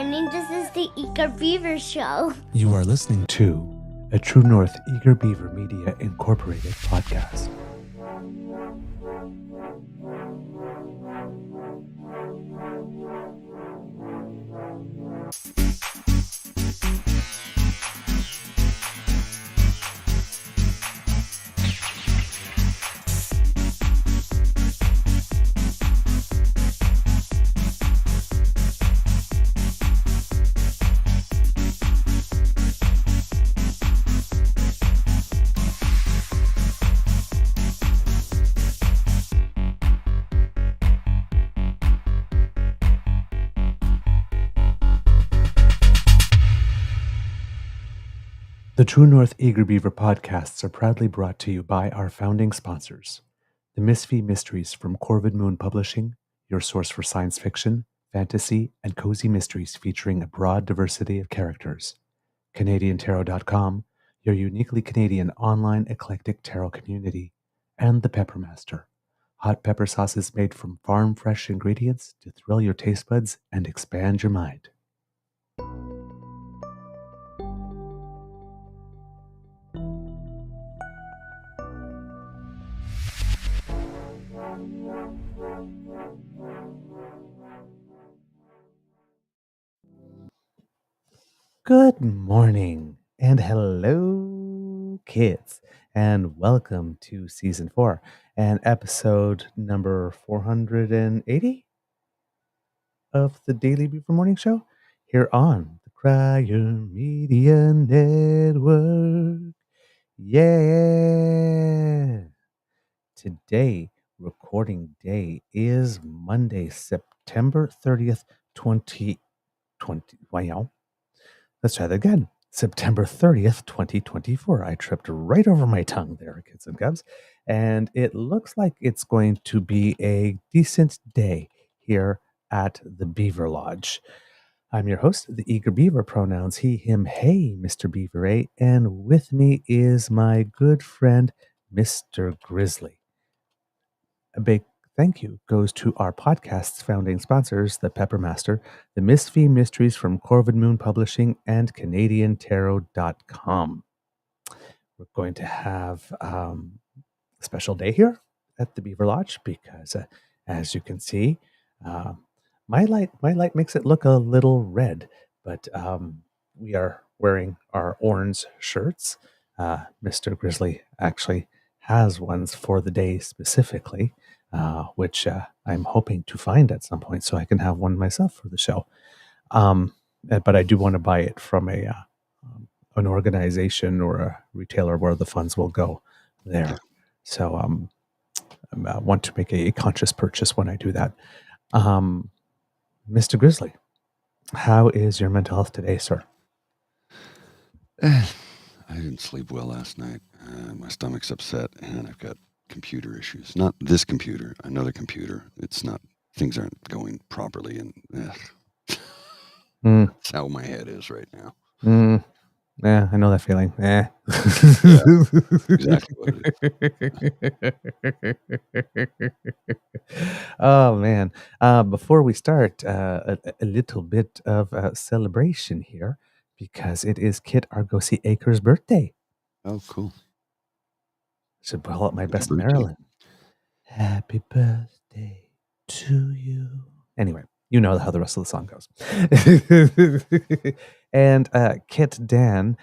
morning. This is the Eager Beaver Show. You are listening to a True North Eager Beaver Media Incorporated podcast. The True North Eager Beaver podcasts are proudly brought to you by our founding sponsors, the Misfit Mysteries from Corvid Moon Publishing, your source for science fiction, fantasy, and cozy mysteries featuring a broad diversity of characters, CanadianTarot.com, your uniquely Canadian online eclectic tarot community, and the Peppermaster, hot pepper sauces made from farm-fresh ingredients to thrill your taste buds and expand your mind. Good morning and hello, kids, and welcome to season 4 and episode number 480 of the Daily Beaver Morning Show here on the Crier Media Network. Yeah! Today, recording day is Monday, September 30th, 2020. Wow. Let's try that again. September 30th, 2024. I tripped right over my tongue there, kids and cubs. And it looks like it's going to be a decent day here at the Beaver Lodge. I'm your host, the Eager Beaver, pronouns he, him, hey, Mr. Beaver A. And with me is my good friend, Mr. Grizzly. A big thank you goes to our podcast's founding sponsors, the Peppermaster, the Misfit Mysteries from Corvid Moon Publishing, and CanadianTarot.com. We're going to have a special day here at the Beaver Lodge because, as you can see, my light makes it look a little red, but we are wearing our orange shirts. Mr. Grizzly actually has ones for the day specifically, which I'm hoping to find at some point so I can have one myself for the show. But I do want to buy it from an organization or a retailer where the funds will go there. So I want to make a conscious purchase when I do that. Mr. Grizzly, how is your mental health today, sir? I didn't sleep well last night. My stomach's upset, and I've got computer issues. Not this computer, another computer. It's not. Things aren't going properly, and that's how my head is right now. Yeah, I know that feeling. Yeah, exactly what it is. Oh man! Before we start, a little bit of a celebration here because it is Kit Argosy Acres' birthday. Oh, cool! Should pull out my Happy best birthday. Marilyn. Happy birthday to you. Anyway, you know how the rest of the song goes. And Kit Dan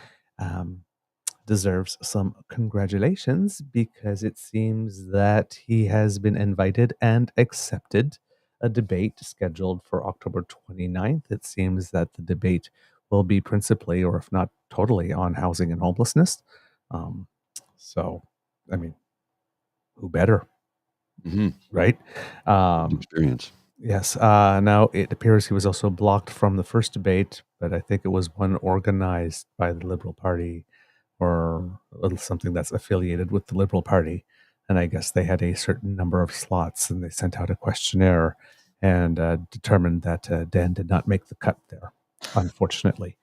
deserves some congratulations because it seems that he has been invited and accepted a debate scheduled for October 29th. It seems that the debate will be principally, or if not totally, on housing and homelessness. So, I mean, who better? Right? Experience. Yes. Now, it appears he was also blocked from the first debate, but I think it was one organized by the Liberal Party or something that's affiliated with the Liberal Party. And I guess they had a certain number of slots and they sent out a questionnaire and determined that Dan did not make the cut there, unfortunately.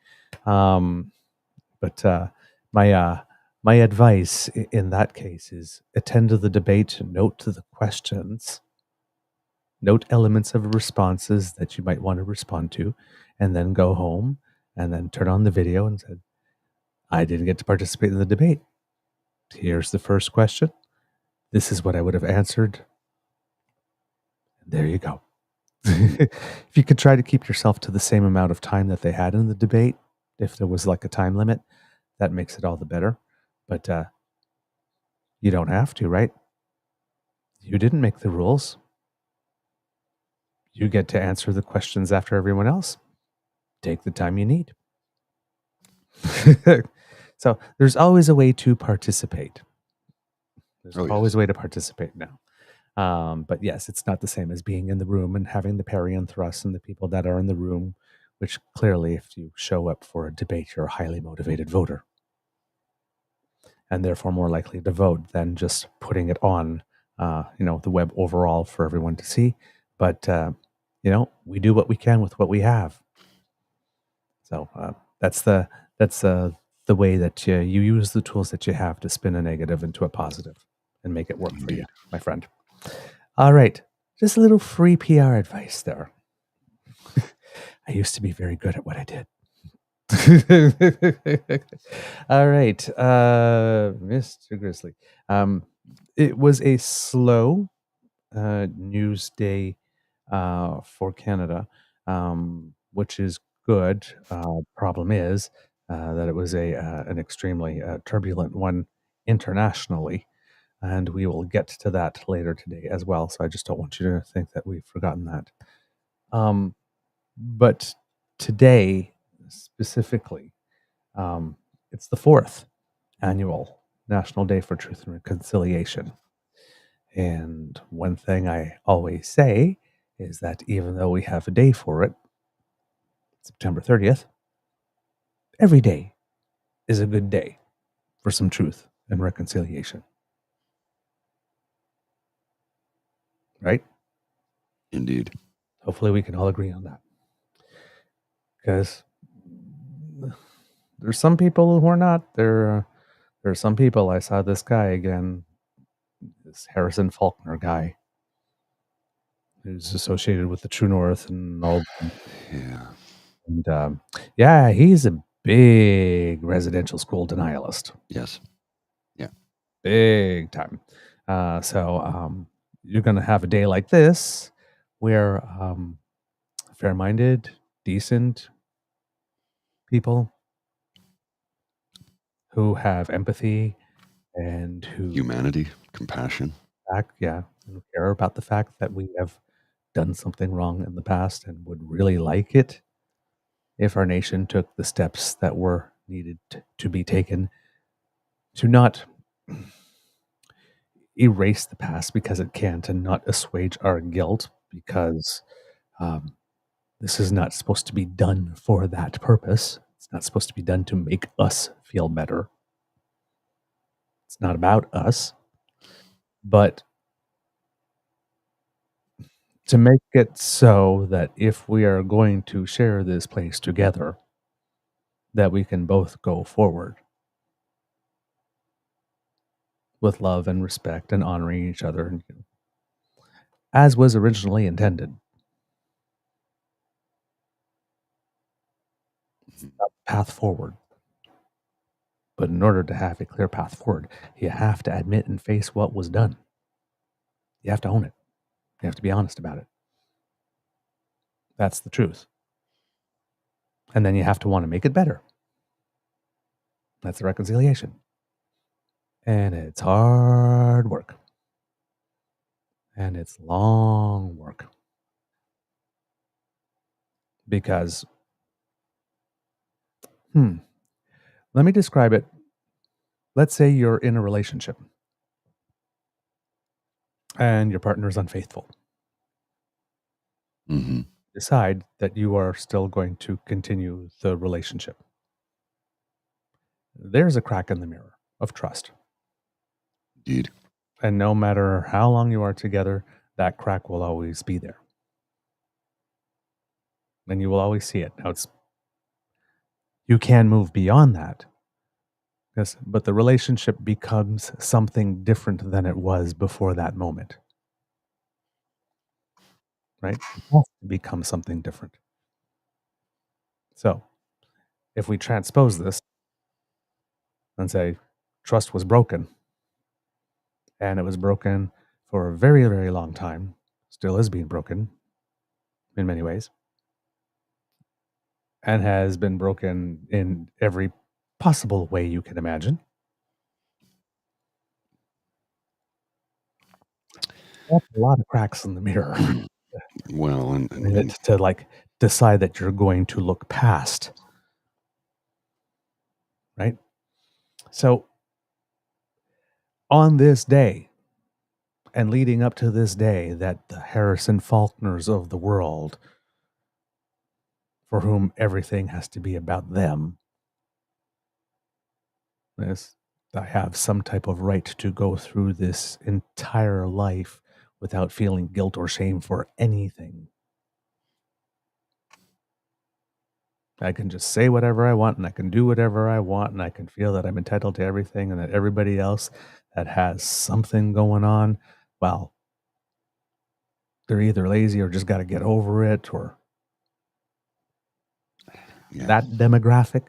But my advice in that case is attend to the debate, note to the questions, note elements of responses that you might want to respond to, and then go home and then turn on the video and said, I didn't get to participate in the debate. Here's the first question. This is what I would have answered. There you go. If you could try to keep yourself to the same amount of time that they had in the debate, if there was like a time limit, that makes it all the better. But you don't have to, right? You didn't make the rules. You get to answer the questions after everyone else. Take the time you need. So there's always a way to participate. There's always a way to participate now. But yes, it's not the same as being in the room and having the parry and thrust and the people that are in the room, which clearly, if you show up for a debate, you're a highly motivated voter and therefore more likely to vote than just putting it on, the web overall for everyone to see. But, we do what we can with what we have. So that's the way that you use the tools that you have to spin a negative into a positive and make it work for you, my friend. All right. Just a little free PR advice there. I used to be very good at what I did. All right. Mr. Grizzly. It was a slow news day for Canada, which is good. Problem is that it was an extremely turbulent one internationally. And we will get to that later today as well. So I just don't want you to think that we've forgotten that. But today, specifically, it's the 4th annual National Day for Truth and Reconciliation. And one thing I always say is that even though we have a day for it, September 30th, every day is a good day for some truth and reconciliation. Right? Indeed. Hopefully we can all agree on that. Because there's some people who are not. There are some people. I saw this guy again, this Harrison Faulkner guy, who's associated with the True North and all. Yeah. And he's a big residential school denialist. Yes. Yeah. Big time. You're going to have a day like this where fair-minded, decent people who have empathy and who humanity, compassion, who care about the fact that we have done something wrong in the past and would really like it if our nation took the steps that were needed to be taken to not erase the past because it can't, and not assuage our guilt because this is not supposed to be done for that purpose. It's not supposed to be done to make us feel better. It's not about us, but to make it so that if we are going to share this place together, that we can both go forward with love and respect and honoring each other, as was originally intended. It's a path forward. But in order to have a clear path forward, you have to admit and face what was done. You have to own it. You have to be honest about it. That's the truth. And then you have to want to make it better. That's the reconciliation. And it's hard work. And it's long work. Because, let me describe it. Let's say you're in a relationship and your partner is unfaithful. Mm-hmm. Decide that you are still going to continue the relationship. There's a crack in the mirror of trust. Indeed. And no matter how long you are together, that crack will always be there. And you will always see it. Now, you can move beyond that. Yes, but the relationship becomes something different than it was before that moment. Right? It has to become something different. So, if we transpose this and say trust was broken, and it was broken for a very, very long time, still is being broken in many ways, and has been broken in every possible way you can imagine. That's a lot of cracks in the mirror. Well, and to like decide that you're going to look past, right? So on this day and leading up to this day, that the Harrison Faulkners of the world, for whom everything has to be about them, is I have some type of right to go through this entire life without feeling guilt or shame for anything. I can just say whatever I want and I can do whatever I want and I can feel that I'm entitled to everything and that everybody else that has something going on, well, they're either lazy or just got to get over it, or that demographic,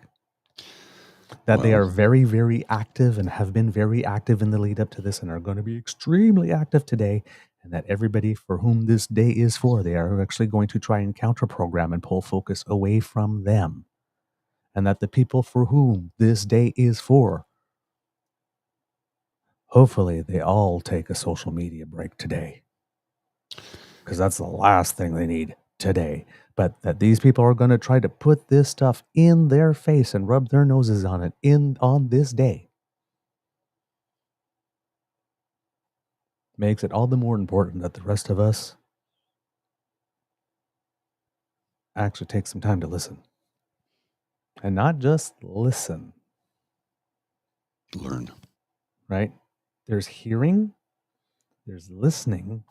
that they are very, very active and have been very active in the lead up to this and are going to be extremely active today, and that everybody for whom this day is for, they are actually going to try and counter program and pull focus away from them. And that the people for whom this day is for, hopefully they all take a social media break today, because that's the last thing they need today. But that these people are going to try to put this stuff in their face and rub their noses on it on this day makes it all the more important that the rest of us actually take some time to listen. And not just listen. Learn. Right? There's hearing, there's listening,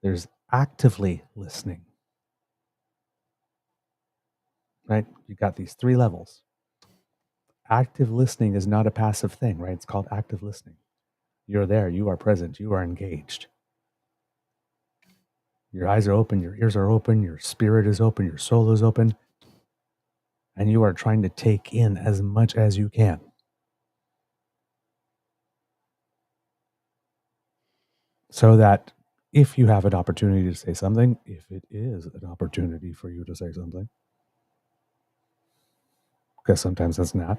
there's actively listening. Right? You got these three levels. Active listening is not a passive thing, right? It's called active listening. You're there, you are present, you are engaged. Your eyes are open, your ears are open, your spirit is open, your soul is open, and you are trying to take in as much as you can. So that if you have an opportunity to say something, if it is an opportunity for you to say something, because sometimes it's not,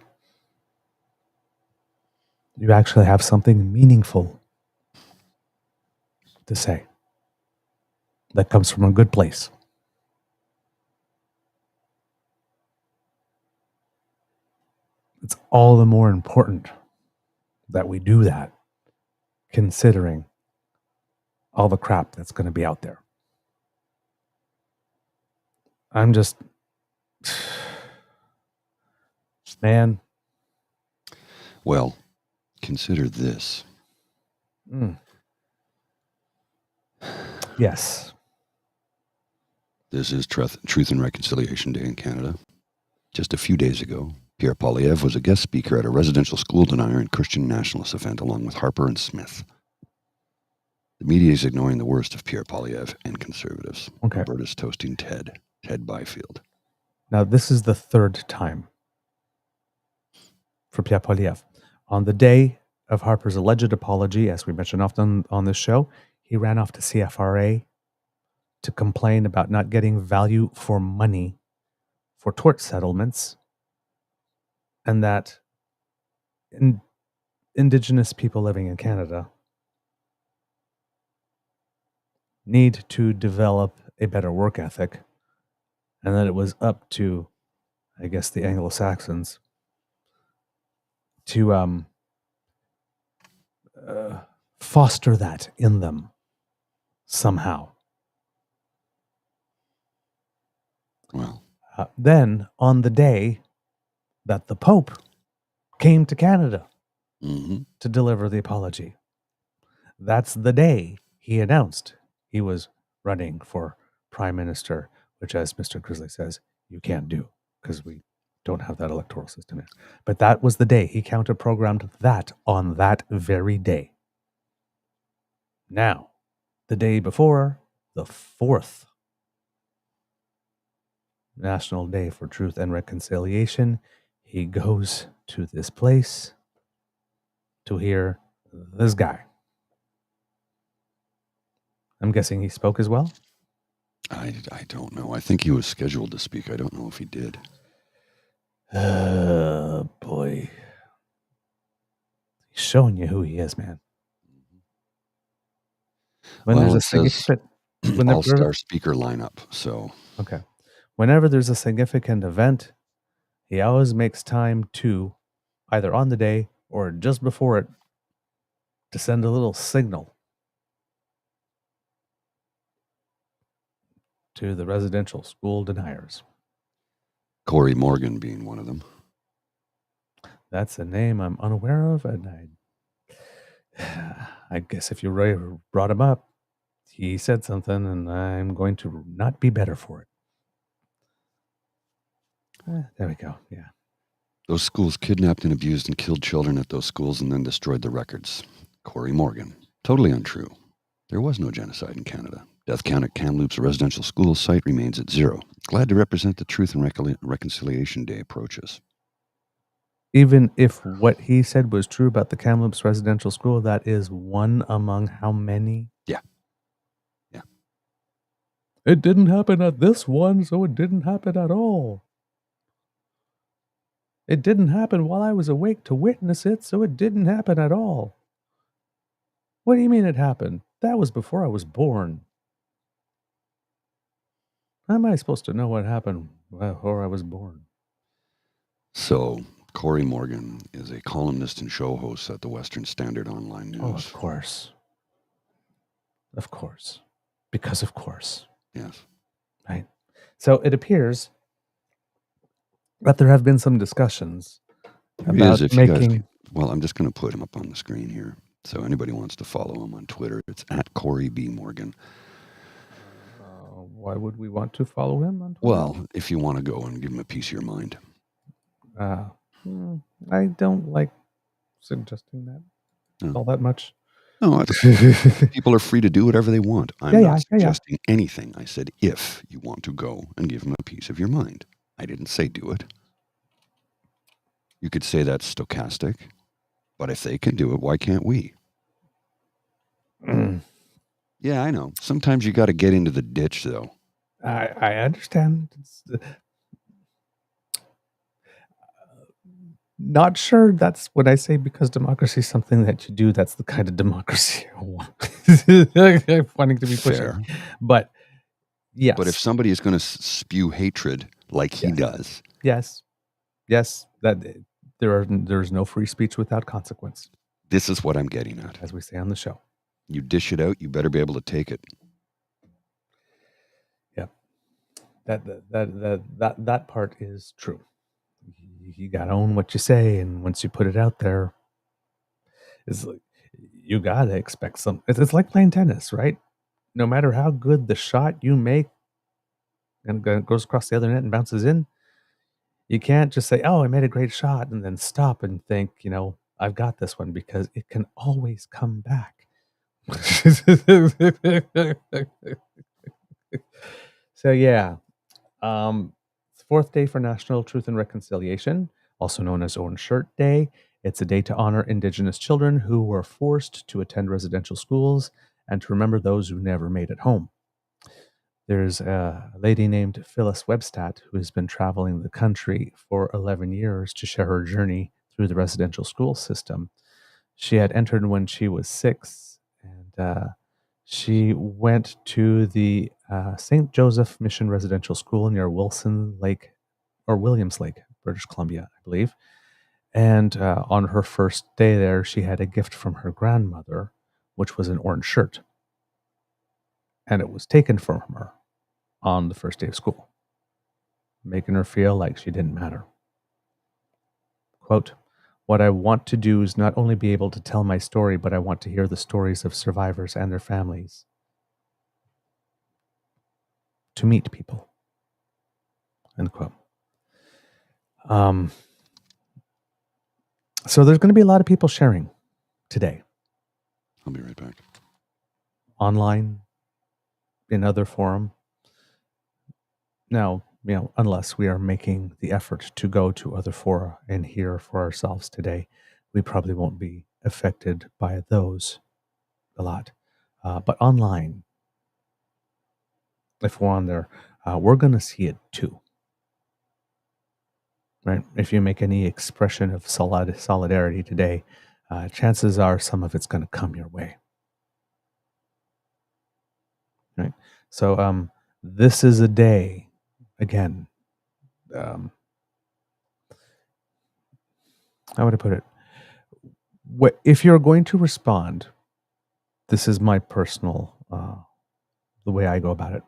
you actually have something meaningful to say that comes from a good place. It's all the more important that we do that, considering all the crap that's going to be out there. I'm just, man. Well, consider this. Yes. This is Truth and Reconciliation Day in Canada. Just a few days ago, Pierre Poilievre was a guest speaker at a residential school denier and Christian nationalist event along with Harper and Smith. The media is ignoring the worst of Pierre Poilievre and conservatives. Okay. Alberta's toasting Ted Byfield. Now, this is the third time for Pierre Poilievre. On the day of Harper's alleged apology, as we mentioned often on this show, he ran off to CFRA to complain about not getting value for money for tort settlements, and that Indigenous people living in Canada need to develop a better work ethic, and that it was up to, I guess, the Anglo-Saxons to foster that in them somehow. Well, then on the day that the Pope came to Canada to deliver the apology, that's the day he announced he was running for prime minister, which, as Mr. Grizzly says, you can't do because we don't have that electoral system yet. But that was the day he counter-programmed that on that very day. Now, the day before, the 4th, National Day for Truth and Reconciliation, he goes to this place to hear this guy. I'm guessing he spoke as well? I don't know. I think he was scheduled to speak. I don't know if he did. Oh, boy. He's showing you who he is, man. When Well, there's a it says significant... all-star speaker lineup. So, Okay. Whenever there's a significant event, he always makes time to, either on the day or just before it, to send a little signal to the residential school deniers. Corey Morgan being one of them. That's a name I'm unaware of, and I guess if you brought him up, he said something, and I'm going to not be better for it. There we go. Yeah. Those schools kidnapped and abused and killed children at those schools and then destroyed the records. Corey Morgan. Totally untrue. There was no genocide in Canada. Death count at Kamloops residential school site remains at 0. Glad to represent the Truth and Reconciliation Day approaches. Even if what he said was true about the Kamloops residential school, that is one among how many? Yeah. It didn't happen at this one, so it didn't happen at all. It didn't happen while I was awake to witness it, so it didn't happen at all. What do you mean it happened? That was before I was born. How am I supposed to know what happened before I was born? So, Corey Morgan is a columnist and show host at the Western Standard Online News. Oh, of course. Of course. Because of course. Yes. Right. So it appears that there have been some discussions about making... Well, I'm just going to put him up on the screen here. So anybody wants to follow him on Twitter, it's at Corey B. Morgan. Why would we want to follow him on Twitter? Well, if you want to go and give him a piece of your mind. I don't like suggesting that all that much. No, people are free to do whatever they want. I'm not suggesting anything. I said if you want to go and give him a piece of your mind. I didn't say do it. You could say that's stochastic, but if they can do it, why can't we? Yeah, I know. Sometimes you got to get into the ditch, though. I understand. Not sure that's what I say, because democracy is something that you do. That's the kind of democracy I want. I'm wanting to be fair. Pushing. But yes. But if somebody is going to spew hatred like he does. Yes, that there's no free speech without consequence. This is what I'm getting at. As we say on the show. You dish it out, you better be able to take it. Yeah. That part is true. You got to own what you say, and once you put it out there, it's like, you got to expect some. It's like playing tennis, right? No matter how good the shot you make and goes across the other net and bounces in, you can't just say, "Oh, I made a great shot," and then stop and think, I've got this one, because it can always come back. So yeah, it's the 4th day for National Truth and Reconciliation, also known as Orange Shirt Day. It's a day to honor Indigenous children who were forced to attend residential schools and to remember those who never made it home. There's a lady named Phyllis Webstat who has been traveling the country for 11 years to share her journey through the residential school system. She had entered when she was 6, and she went to the St. Joseph Mission Residential School near Williams Lake, British Columbia, I believe. And on her first day there, she had a gift from her grandmother, which was an orange shirt. And it was taken from her on the first day of school, making her feel like she didn't matter. Quote, "What I want to do is not only be able to tell my story, but I want to hear the stories of survivors and their families. To meet people." End quote. So there's going to be a lot of people sharing today. I'll be right back. Online, in other forum. Now, unless we are making the effort to go to other fora and hear for ourselves today, we probably won't be affected by those a lot. But online, if we're on there, we're going to see it too. Right? If you make any expression of solidarity today, chances are some of it's going to come your way. Right? So this is a day, again, how would I put it? If you're going to respond, this is my personal, the way I go about it.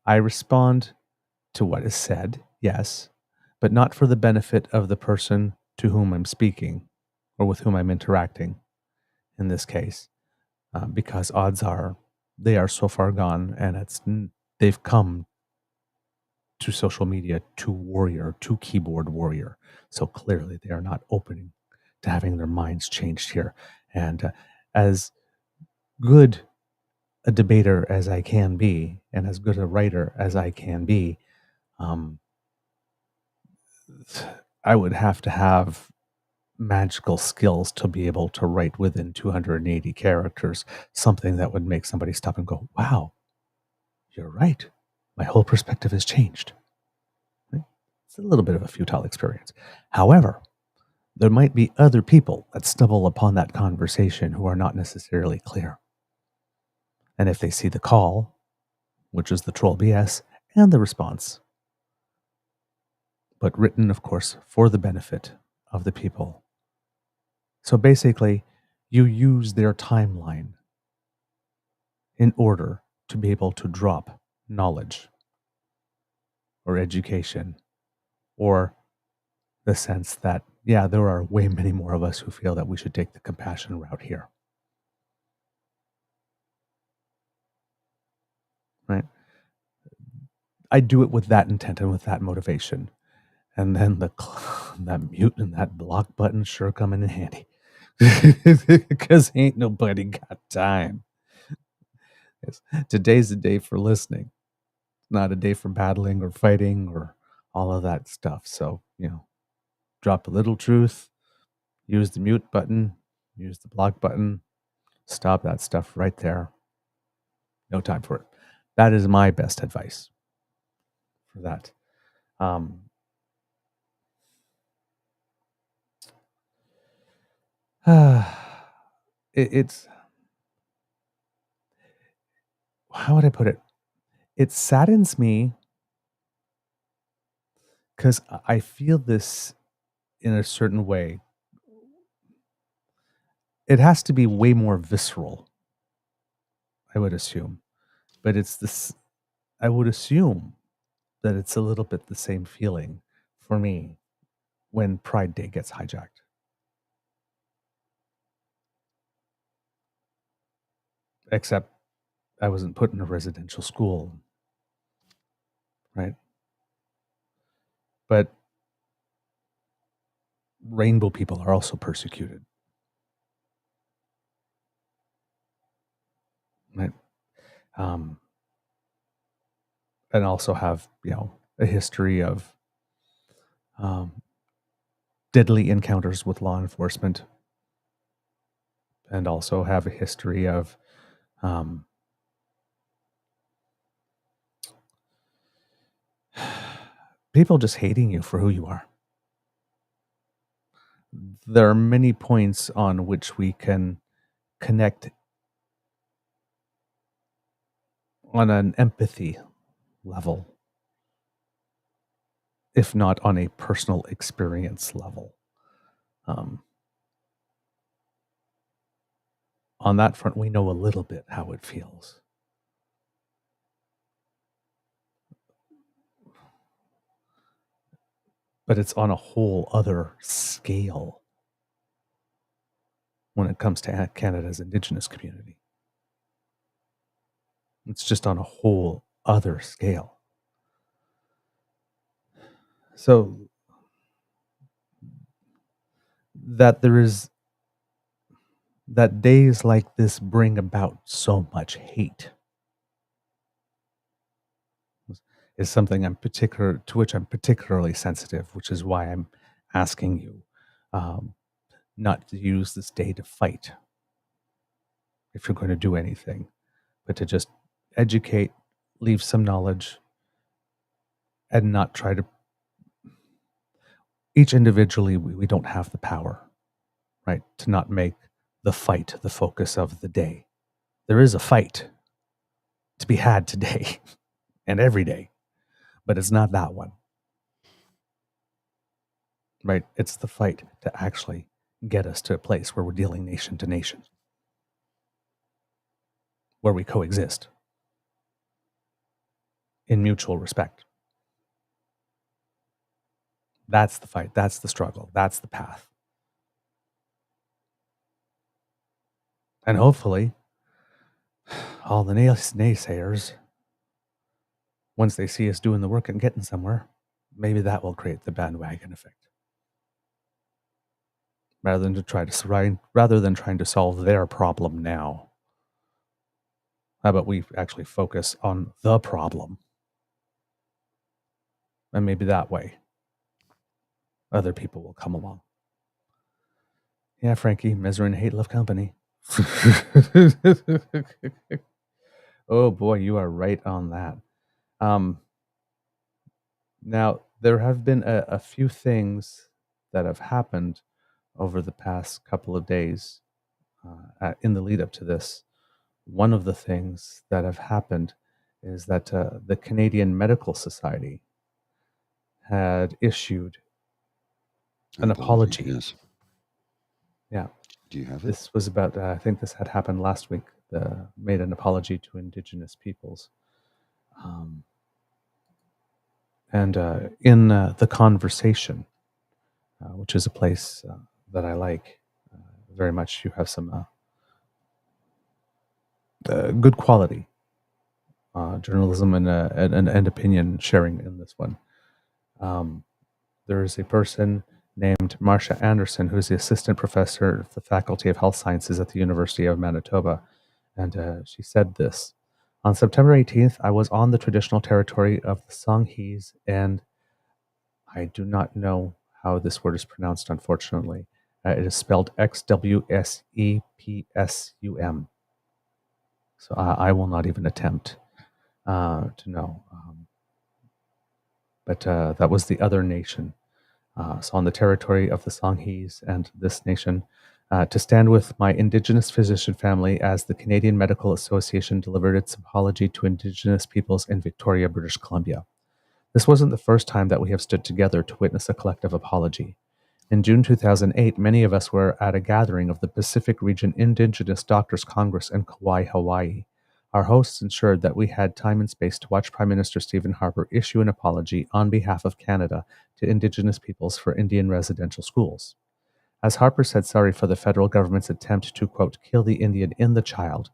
I respond to what is said, yes, but not for the benefit of the person to whom I'm speaking or with whom I'm interacting in this case, because odds are they are so far gone and they've come to social media to keyboard warrior. So clearly they are not opening to having their minds changed here. And as good a debater as I can be, and as good a writer as I can be, I would have to have magical skills to be able to write within 280 characters something that would make somebody stop and go, wow, you're right. My whole perspective has changed. Right? It's a little bit of a futile experience. However, there might be other people that stumble upon that conversation who are not necessarily clear. And if they see the call, which is the troll BS, and the response, but written, of course, for the benefit of the people. So basically, you use their timeline in order to be able to drop knowledge or education or the sense that, yeah, there are way many more of us who feel that we should take the compassion route here. Right? I do it with that intent and with that motivation. And then that mute and that block button sure come in handy. Because ain't nobody got time. Today's the day for listening, not a day for battling or fighting or all of that stuff. So, drop a little truth, use the mute button, use the block button, stop that stuff right there. No time for it. That is my best advice for that. It's, how would I put it? It saddens me because I feel this in a certain way. It has to be way more visceral, I would assume. But it's this, I would assume that it's a little bit the same feeling for me when Pride Day gets hijacked. Except I wasn't put in a residential school, right? But rainbow people are also persecuted, right? And also have, a history of deadly encounters with law enforcement, and also have a history of people just hating you for who you are. There are many points on which we can connect on an empathy level, if not on a personal experience level. On that front, we know a little bit how it feels. But it's on a whole other scale when it comes to Canada's Indigenous community. It's just on a whole other scale. So that days like this bring about so much hate. is something to which I'm particularly sensitive, which is why I'm asking you not to use this day to fight if you're going to do anything, but to just educate, leave some knowledge, and not try to. Each individually, we don't have the power, right, to not make the fight the focus of the day. There is a fight to be had today and every day, but it's not that one, right? It's the fight to actually get us to a place where we're dealing nation to nation, where we coexist in mutual respect. That's the fight. That's the struggle. That's the path. And hopefully, all the naysayers, once they see us doing the work and getting somewhere, maybe that will create the bandwagon effect. Rather than trying to solve their problem now, how about we actually focus on the problem? And maybe that way, other people will come along. Yeah, Frankie, misery and hate love company. Oh boy, you are right on that. Now, there have been a few things that have happened over the past couple of days in the lead up to this. One of the things that have happened is that the Canadian Medical Society had issued an apology. Yes. Yeah. Do you have it? This was about, I think this had happened last week, made an apology to Indigenous peoples. And in The Conversation, which is a place that I like very much, you have some good quality journalism and opinion sharing in this one. There is a person named Marcia Anderson, who is the assistant professor of the Faculty of Health Sciences at the University of Manitoba. And she said this: on September 18th, I was on the traditional territory of the Songhees, and I do not know how this word is pronounced, unfortunately. It is spelled XWSEPSUM. So I will not even attempt to know. But that was the other nation. So on the territory of the Songhees and this nation, to stand with my Indigenous physician family as the Canadian Medical Association delivered its apology to Indigenous peoples in Victoria, British Columbia. This wasn't the first time that we have stood together to witness a collective apology. In June 2008, many of us were at a gathering of the Pacific Region Indigenous Doctors Congress in Kauai, Hawaii. Our hosts ensured that we had time and space to watch Prime Minister Stephen Harper issue an apology on behalf of Canada to Indigenous peoples for Indian residential schools. As Harper said sorry for the federal government's attempt to, quote, kill the Indian in the child,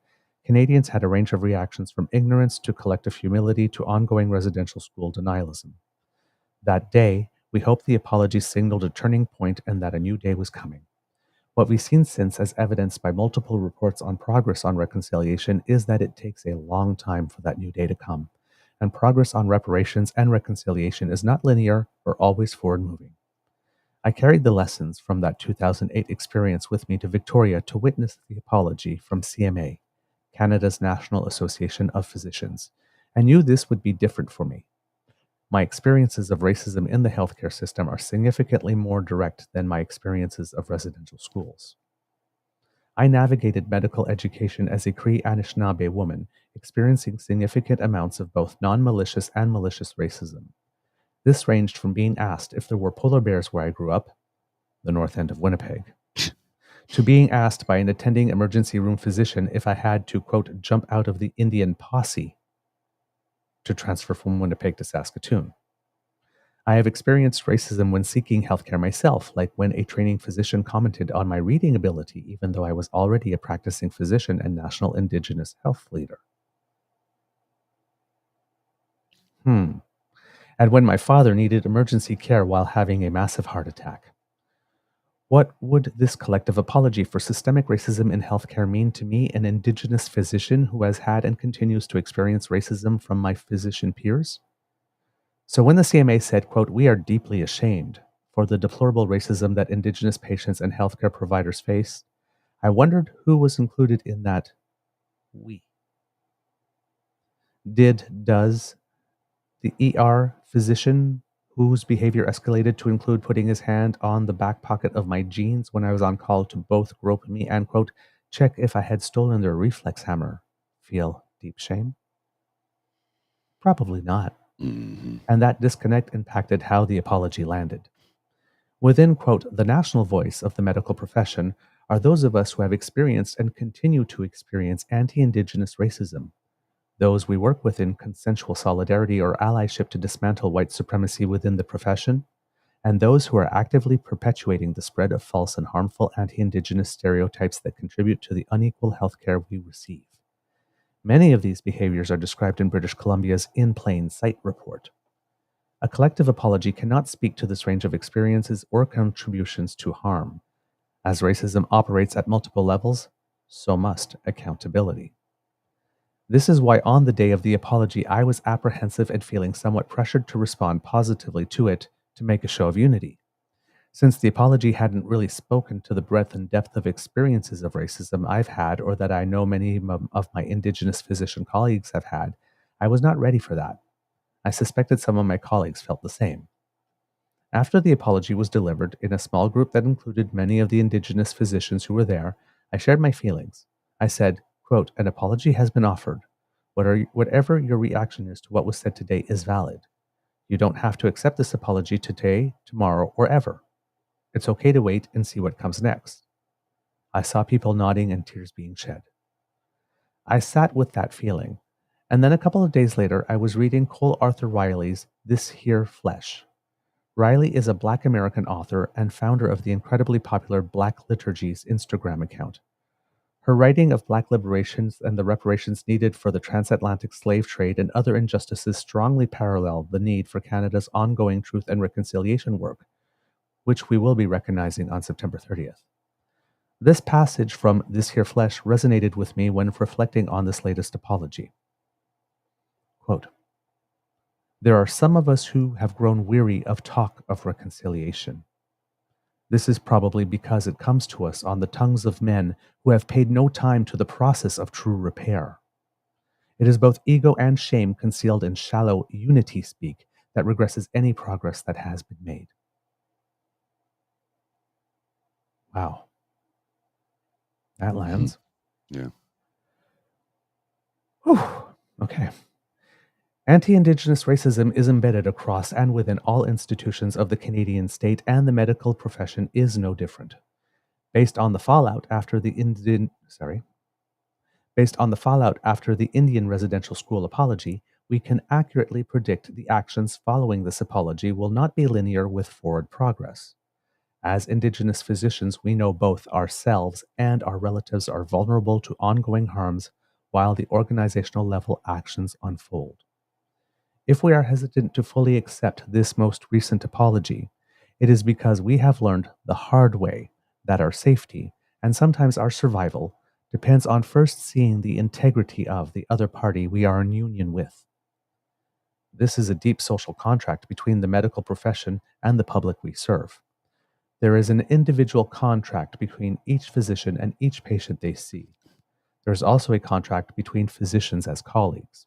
Canadians had a range of reactions from ignorance to collective humility to ongoing residential school denialism. That day, we hoped the apology signaled a turning point and that a new day was coming. What we've seen since, as evidenced by multiple reports on progress on reconciliation, is that it takes a long time for that new day to come, and progress on reparations and reconciliation is not linear or always forward-moving. I carried the lessons from that 2008 experience with me to Victoria to witness the apology from CMA, Canada's National Association of Physicians, and knew this would be different for me. My experiences of racism in the healthcare system are significantly more direct than my experiences of residential schools. I navigated medical education as a Cree Anishinaabe woman, experiencing significant amounts of both non-malicious and malicious racism. This ranged from being asked if there were polar bears where I grew up, the north end of Winnipeg, to being asked by an attending emergency room physician if I had to, quote, jump out of the Indian posse to transfer from Winnipeg to Saskatoon. I have experienced racism when seeking healthcare myself, like when a training physician commented on my reading ability, even though I was already a practicing physician and national Indigenous health leader. And when my father needed emergency care while having a massive heart attack. What would this collective apology for systemic racism in healthcare mean to me, an Indigenous physician who has had and continues to experience racism from my physician peers? So when the CMA said, quote, "We are deeply ashamed for the deplorable racism that Indigenous patients and healthcare providers face," I wondered who was included in that we. Does the ER physician whose behavior escalated to include putting his hand on the back pocket of my jeans when I was on call to both grope me and, quote, "check if I had stolen their reflex hammer," feel deep shame? Probably not. Mm-hmm. And that disconnect impacted how the apology landed. Within, quote, "the national voice of the medical profession are those of us who have experienced and continue to experience anti-Indigenous racism, those we work with in consensual solidarity or allyship to dismantle white supremacy within the profession, and those who are actively perpetuating the spread of false and harmful anti-Indigenous stereotypes that contribute to the unequal health care we receive. Many of these behaviors are described in British Columbia's In Plain Sight report. A collective apology cannot speak to this range of experiences or contributions to harm. As racism operates at multiple levels, so must accountability. This is why on the day of the apology, I was apprehensive and feeling somewhat pressured to respond positively to it to make a show of unity. Since the apology hadn't really spoken to the breadth and depth of experiences of racism I've had or that I know many of my Indigenous physician colleagues have had, I was not ready for that. I suspected some of my colleagues felt the same. After the apology was delivered in a small group that included many of the Indigenous physicians who were there, I shared my feelings. I said, quote, "An apology has been offered. Whatever your reaction is to what was said today is valid. You don't have to accept this apology today, tomorrow, or ever. It's okay to wait and see what comes next." I saw people nodding and tears being shed. I sat with that feeling, and then a couple of days later, I was reading Cole Arthur Riley's This Here Flesh. Riley is a Black American author and founder of the incredibly popular Black Liturgies Instagram account. Her writing of Black liberations and the reparations needed for the transatlantic slave trade and other injustices strongly parallel the need for Canada's ongoing truth and reconciliation work, which we will be recognizing on September 30th. This passage from This Here Flesh resonated with me when reflecting on this latest apology. Quote, "There are some of us who have grown weary of talk of reconciliation. This is probably because it comes to us on the tongues of men who have paid no time to the process of true repair. It is both ego and shame concealed in shallow unity speak that regresses any progress that has been made." Wow. That lands. Yeah. Whew. Okay. Anti-Indigenous racism is embedded across and within all institutions of the Canadian state, and the medical profession is no different. Based on the fallout after the Indian residential school apology, we can accurately predict the actions following this apology will not be linear with forward progress. As Indigenous physicians, we know both ourselves and our relatives are vulnerable to ongoing harms while the organizational level actions unfold. If we are hesitant to fully accept this most recent apology, it is because we have learned the hard way that our safety, and sometimes our survival, depends on first seeing the integrity of the other party we are in union with. This is a deep social contract between the medical profession and the public we serve. There is an individual contract between each physician and each patient they see. There is also a contract between physicians as colleagues,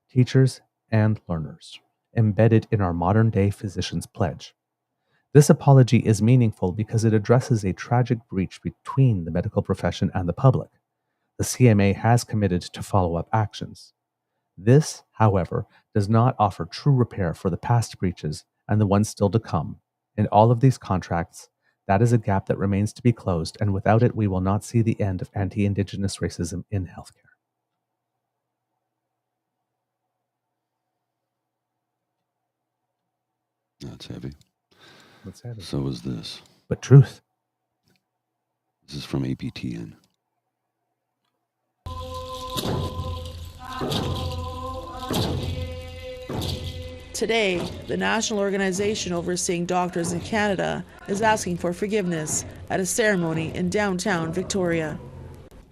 teachers, and learners, embedded in our modern-day physician's pledge. This apology is meaningful because it addresses a tragic breach between the medical profession and the public. The CMA has committed to follow-up actions. This, however, does not offer true repair for the past breaches and the ones still to come. In all of these contracts, that is a gap that remains to be closed, and without it, we will not see the end of anti-Indigenous racism in healthcare. That's heavy. That's heavy. So is this. But truth. This is from APTN. Today, the national organization overseeing doctors in Canada is asking for forgiveness at a ceremony in downtown Victoria.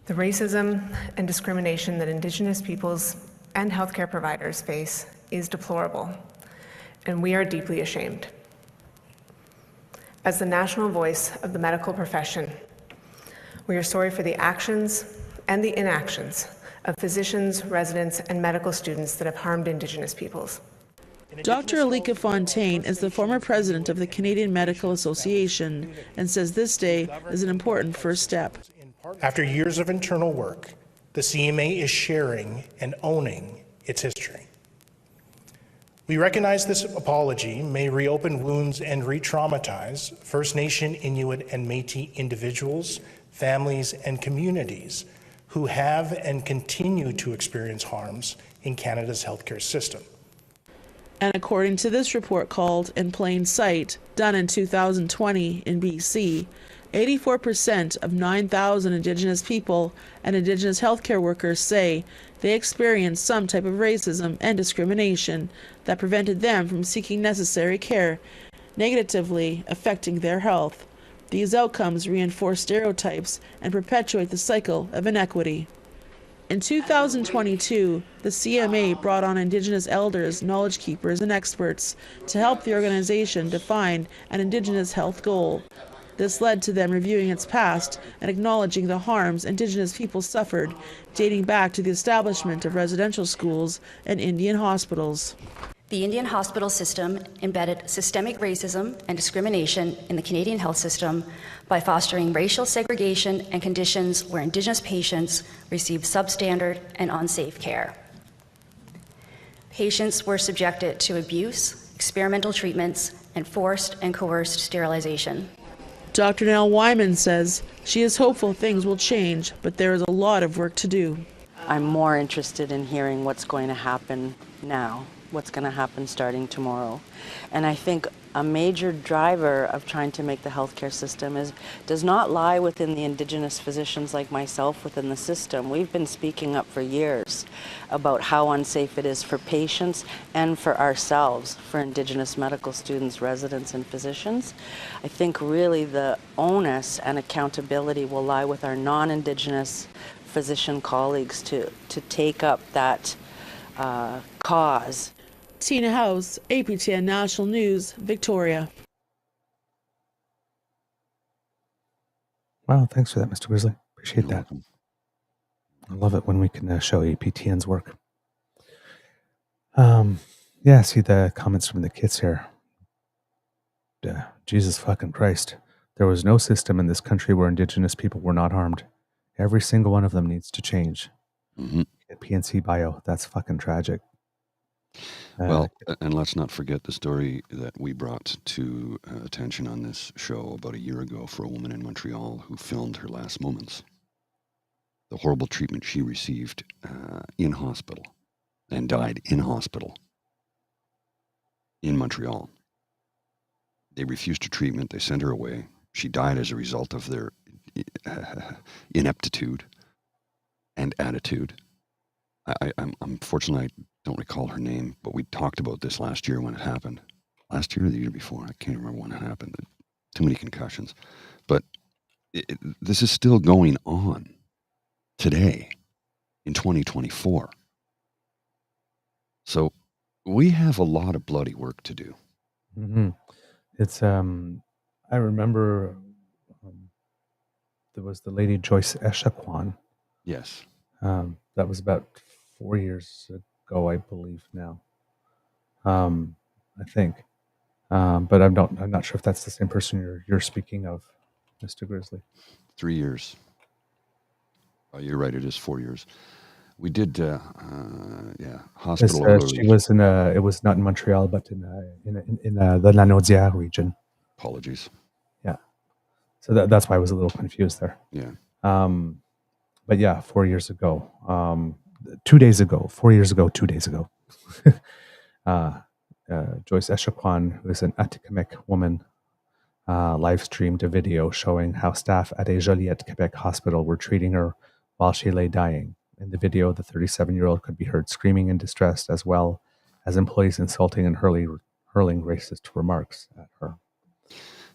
The racism and discrimination that Indigenous peoples and healthcare providers face is deplorable. and we are deeply ashamed. As the national voice of the medical profession, we are sorry for the actions and the inactions of physicians, residents, and medical students that have harmed Indigenous peoples. Dr. Alika Fontaine is the former president of the Canadian Medical Association and says this day is an important first step. After years of internal work, the CMA is sharing and owning its history. We recognize this apology may reopen wounds and re-traumatize First Nation, Inuit, and Métis individuals, families, and communities who have and continue to experience harms in Canada's healthcare system. And according to this report called In Plain Sight, done in 2020 in BC, 84% of 9,000 Indigenous people and Indigenous healthcare workers say they experienced some type of racism and discrimination that prevented them from seeking necessary care, negatively affecting their health. These outcomes reinforce stereotypes and perpetuate the cycle of inequity. In 2022, the CMA brought on Indigenous elders, knowledge keepers, and experts to help the organization define an Indigenous health goal. This led to them reviewing its past and acknowledging the harms Indigenous people suffered, dating back to the establishment of residential schools and Indian hospitals. The Indian hospital system embedded systemic racism and discrimination in the Canadian health system by fostering racial segregation and conditions where Indigenous patients received substandard and unsafe care. Patients were subjected to abuse, experimental treatments, and forced and coerced sterilization. Dr. Nell Wyman says she is hopeful things will change, but there is a lot of work to do. I'm more interested in hearing what's going to happen now, what's going to happen starting tomorrow. And I think a major driver of trying to make the healthcare system does not lie within the Indigenous physicians like myself within the system. We've been speaking up for years about how unsafe it is for patients and for ourselves, for Indigenous medical students, residents, and physicians. I think really the onus and accountability will lie with our non-Indigenous physician colleagues to take up that cause. Tina House, APTN National News, Victoria. Wow, thanks for that, Mr. Grizzly. Appreciate You're that. welcome. I love it when we can show APTN's work. Yeah, see the comments from the kids here. Jesus fucking Christ. There was no system in this country where Indigenous people were not harmed. Every single one of them needs to change. Mm-hmm. At PNC Bio, that's fucking tragic. Well, and let's not forget the story that we brought to attention on this show about a year ago for a woman in Montreal who filmed her last moments. The horrible treatment she received in hospital and died in hospital in Montreal. They refused her treatment. They sent her away. She died as a result of their ineptitude and attitude. I'm unfortunately, I don't recall her name, but we talked about this last year when it happened. Last year or the year before? I can't remember when it happened. Too many concussions. But this is still going on today in 2024. So we have a lot of bloody work to do. Mm-hmm. It's, I remember there was the lady Joyce Echaquan. Yes. That was about 4 years ago, I believe now. I think. But I'm not sure if that's the same person you're speaking of, Mr. Grizzly. 3 years. Oh, you're right. It is 4 years. We did, hospital. She was in it was not in Montreal, but in the Lanaudière region. Apologies. Yeah. So that's why I was a little confused there. Yeah. But yeah, 4 years ago, 2 days ago, 4 years ago, 2 days ago, Joyce Echaquan, who is an Atikamekw woman, live streamed a video showing how staff at a Joliette, Quebec hospital were treating her while she lay dying. In the video, the 37-year-old could be heard screaming in distress, as well as employees insulting and hurling racist remarks at her.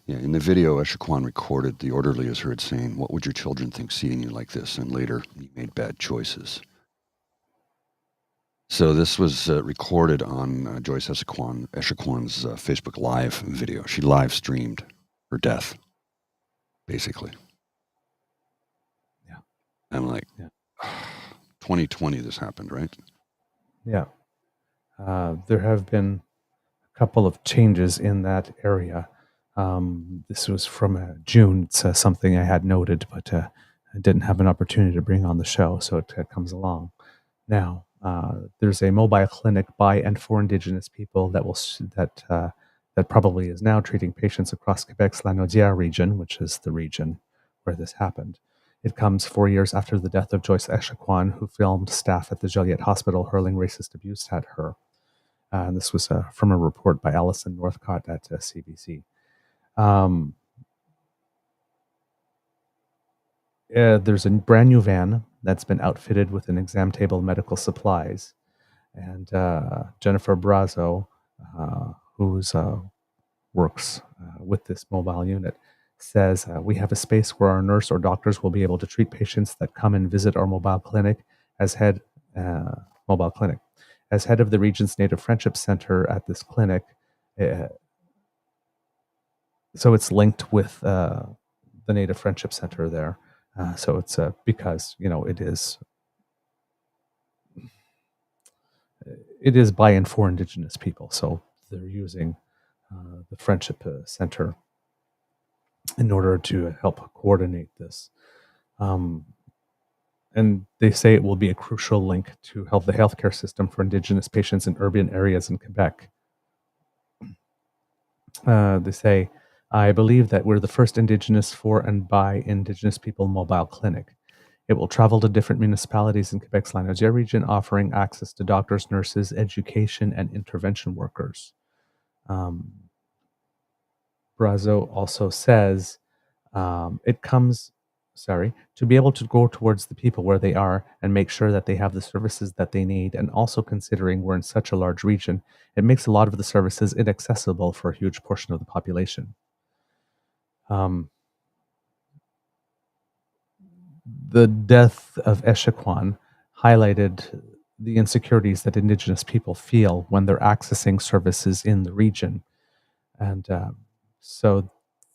Yeah, in the video, Echaquan recorded the orderly is heard saying, "What would your children think seeing you like this?" And later, you made bad choices. So this was recorded on Joyce Echaquan's Facebook Live video. She live streamed her death, basically. Yeah. I'm like, Yeah. 2020 this happened, right? Yeah. There have been a couple of changes in that area. This was from June. It's something I had noted, but I didn't have an opportunity to bring on the show, so it comes along now. There's a mobile clinic by and for Indigenous people that probably is now treating patients across Quebec's Lanaudière region, which is the region where this happened. It comes 4 years after the death of Joyce Echaquan, who filmed staff at the Joliet Hospital hurling racist abuse at her. And this was from a report by Alison Northcott at CBC. There's a brand new van that's been outfitted with an exam table, medical supplies. And Jennifer Brazo, who works with this mobile unit, says, we have a space where our nurse or doctors will be able to treat patients that come and visit our mobile clinic. As head of the region's Native Friendship Center at this clinic, so it's linked with the Native Friendship Center there. So it's because it is by and for Indigenous people. So they're using the Friendship Center in order to help coordinate this. And they say it will be a crucial link to the healthcare system for Indigenous patients in urban areas in Quebec. They say, I believe that we're the first Indigenous for and by Indigenous people mobile clinic. It will travel to different municipalities in Quebec's Lanaudière region, offering access to doctors, nurses, education, and intervention workers. Brazo also says to be able to go towards the people where they are and make sure that they have the services that they need, and also considering we're in such a large region, it makes a lot of the services inaccessible for a huge portion of the population. The death of Echaquan highlighted the insecurities that Indigenous people feel when they're accessing services in the region. And so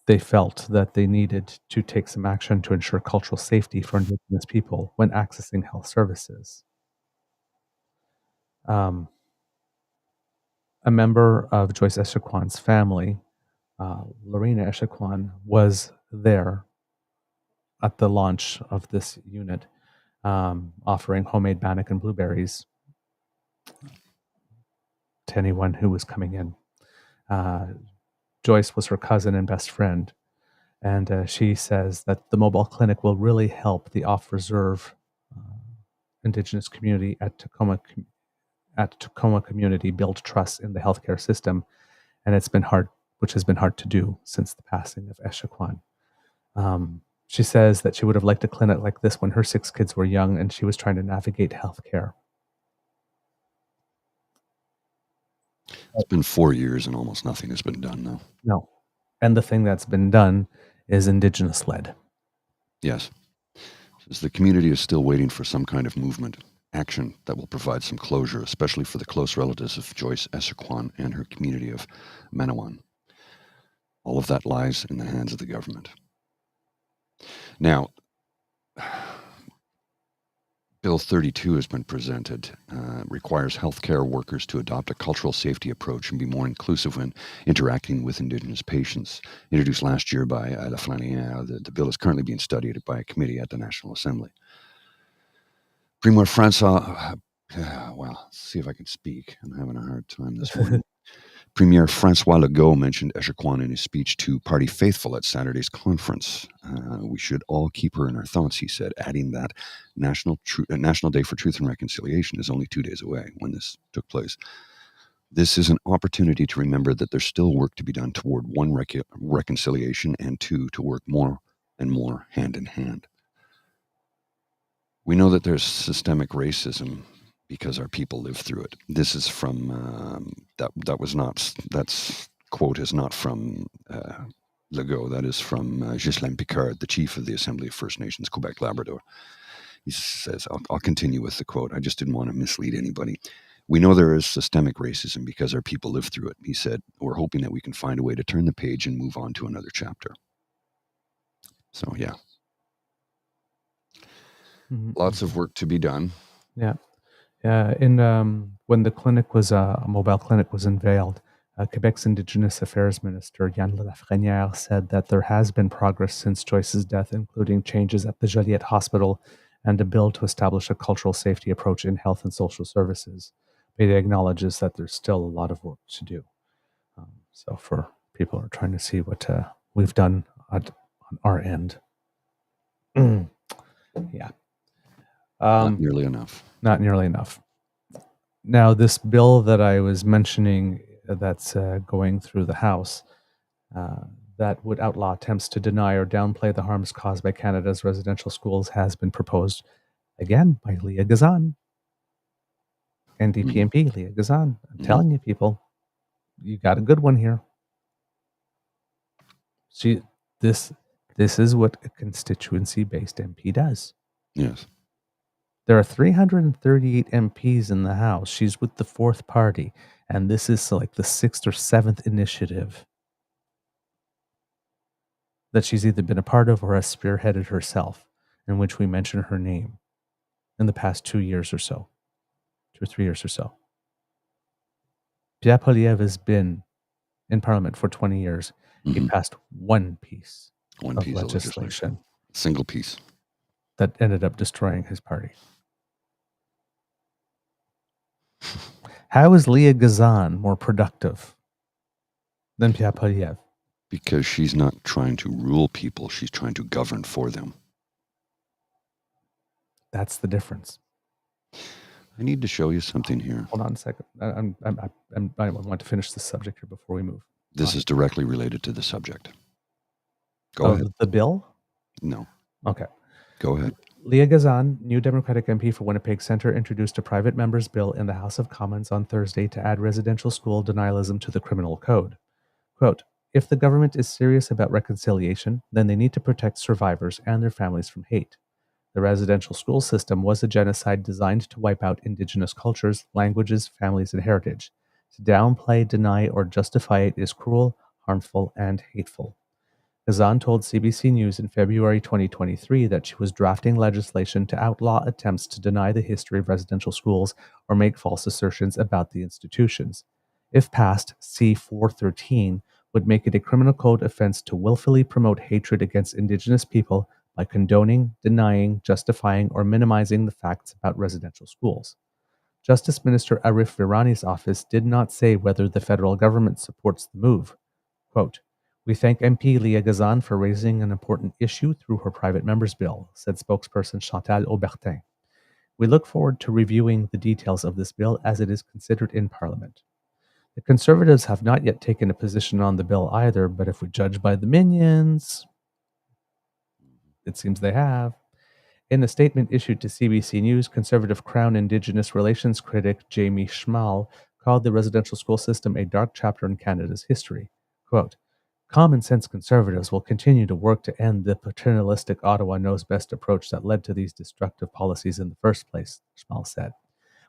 they felt that they needed to take some action to ensure cultural safety for Indigenous people when accessing health services. A member of Joyce Echaquan's family, Lorena Echaquan, was there at the launch of this unit, offering homemade bannock and blueberries to anyone who was coming in. Joyce was her cousin and best friend, and she says that the mobile clinic will really help the off-reserve Indigenous community at Tacoma community build trust in the healthcare system, and which has been hard to do since the passing of Echaquan. She says that she would have liked a clinic like this when her 6 kids were young and she was trying to navigate healthcare. It's been 4 years and almost nothing has been done now. No. And the thing that's been done is Indigenous-led. Yes. Says the community is still waiting for some kind of movement, action that will provide some closure, especially for the close relatives of Joyce Echaquan and her community of Manawan. All of that lies in the hands of the government. Now, Bill 32 has been presented, requires healthcare workers to adopt a cultural safety approach and be more inclusive when interacting with Indigenous patients. Introduced last year by La Flanière, the bill is currently being studied by a committee at the National Assembly. Premier Francois, see if I can speak. I'm having a hard time this morning. Premier Francois Legault mentioned Echaquan in his speech to party faithful at Saturday's conference. We should all keep her in our thoughts, he said, adding that National Day for Truth and Reconciliation is only 2 days away when this took place. This is an opportunity to remember that there's still work to be done toward one, reconciliation, and 2, to work more and more hand in hand. We know that there's systemic racism because our people live through it. This is from, that quote is not from Legault. That is from Ghislaine Picard, the chief of the Assembly of First Nations, Quebec, Labrador. He says, I'll continue with the quote. I just didn't want to mislead anybody. We know there is systemic racism because our people live through it. He said, we're hoping that we can find a way to turn the page and move on to another chapter. So, yeah. Lots of work to be done. Yeah. When the clinic was a mobile clinic was unveiled, Quebec's Indigenous Affairs Minister Yann Lafrenière said that there has been progress since Joyce's death, including changes at the Joliette Hospital and a bill to establish a cultural safety approach in health and social services. But he acknowledges that there's still a lot of work to do. So for people who are trying to see what we've done on our end. Yeah. Not nearly enough. Not nearly enough. Now, this bill that I was mentioning that's going through the House, that would outlaw attempts to deny or downplay the harms caused by Canada's residential schools has been proposed, again, by Leah Gazan. NDP MP Leah Gazan. I'm telling you, people, you got a good one here. This is what a constituency-based MP does. Yes. There are 338 MPs in the House. She's with the fourth party, and this is like the sixth or seventh initiative that she's either been a part of or has spearheaded herself, in which we mention her name in the past 2 years or so, 2 or 3 years or so. Pierre Poilievre has been in Parliament for 20 years. He passed one piece of legislation. Single piece. That ended up destroying his party. How is Leah Gazan more productive than Pierre Poilievre? Because she's not trying to rule people, she's trying to govern for them. That's the difference. I need to show you something here. Hold on a second. I want to finish this subject here before we move. This is directly related to the subject. Go ahead. The bill? No. Okay. Go ahead. Leah Gazan, new Democratic MP for Winnipeg Centre, introduced a private member's bill in the House of Commons on Thursday to add residential school denialism to the criminal code. Quote, if the government is serious about reconciliation, then they need to protect survivors and their families from hate. The residential school system was a genocide designed to wipe out Indigenous cultures, languages, families, and heritage. To downplay, deny, or justify it is cruel, harmful, and hateful. Gazan told CBC News in February 2023 that she was drafting legislation to outlaw attempts to deny the history of residential schools or make false assertions about the institutions. If passed, C-413 would make it a criminal code offense to willfully promote hatred against Indigenous people by condoning, denying, justifying, or minimizing the facts about residential schools. Justice Minister Arif Virani's office did not say whether the federal government supports the move. Quote, we thank MP Leah Gazan for raising an important issue through her private member's bill, said spokesperson Chantal Aubertin. We look forward to reviewing the details of this bill as it is considered in Parliament. The Conservatives have not yet taken a position on the bill either, but if we judge by the minions, it seems they have. In a statement issued to CBC News, Conservative Crown Indigenous Relations critic Jamie Schmal called the residential school system a dark chapter in Canada's history. Quote, common sense conservatives will continue to work to end the paternalistic Ottawa knows best approach that led to these destructive policies in the first place, Schmal said.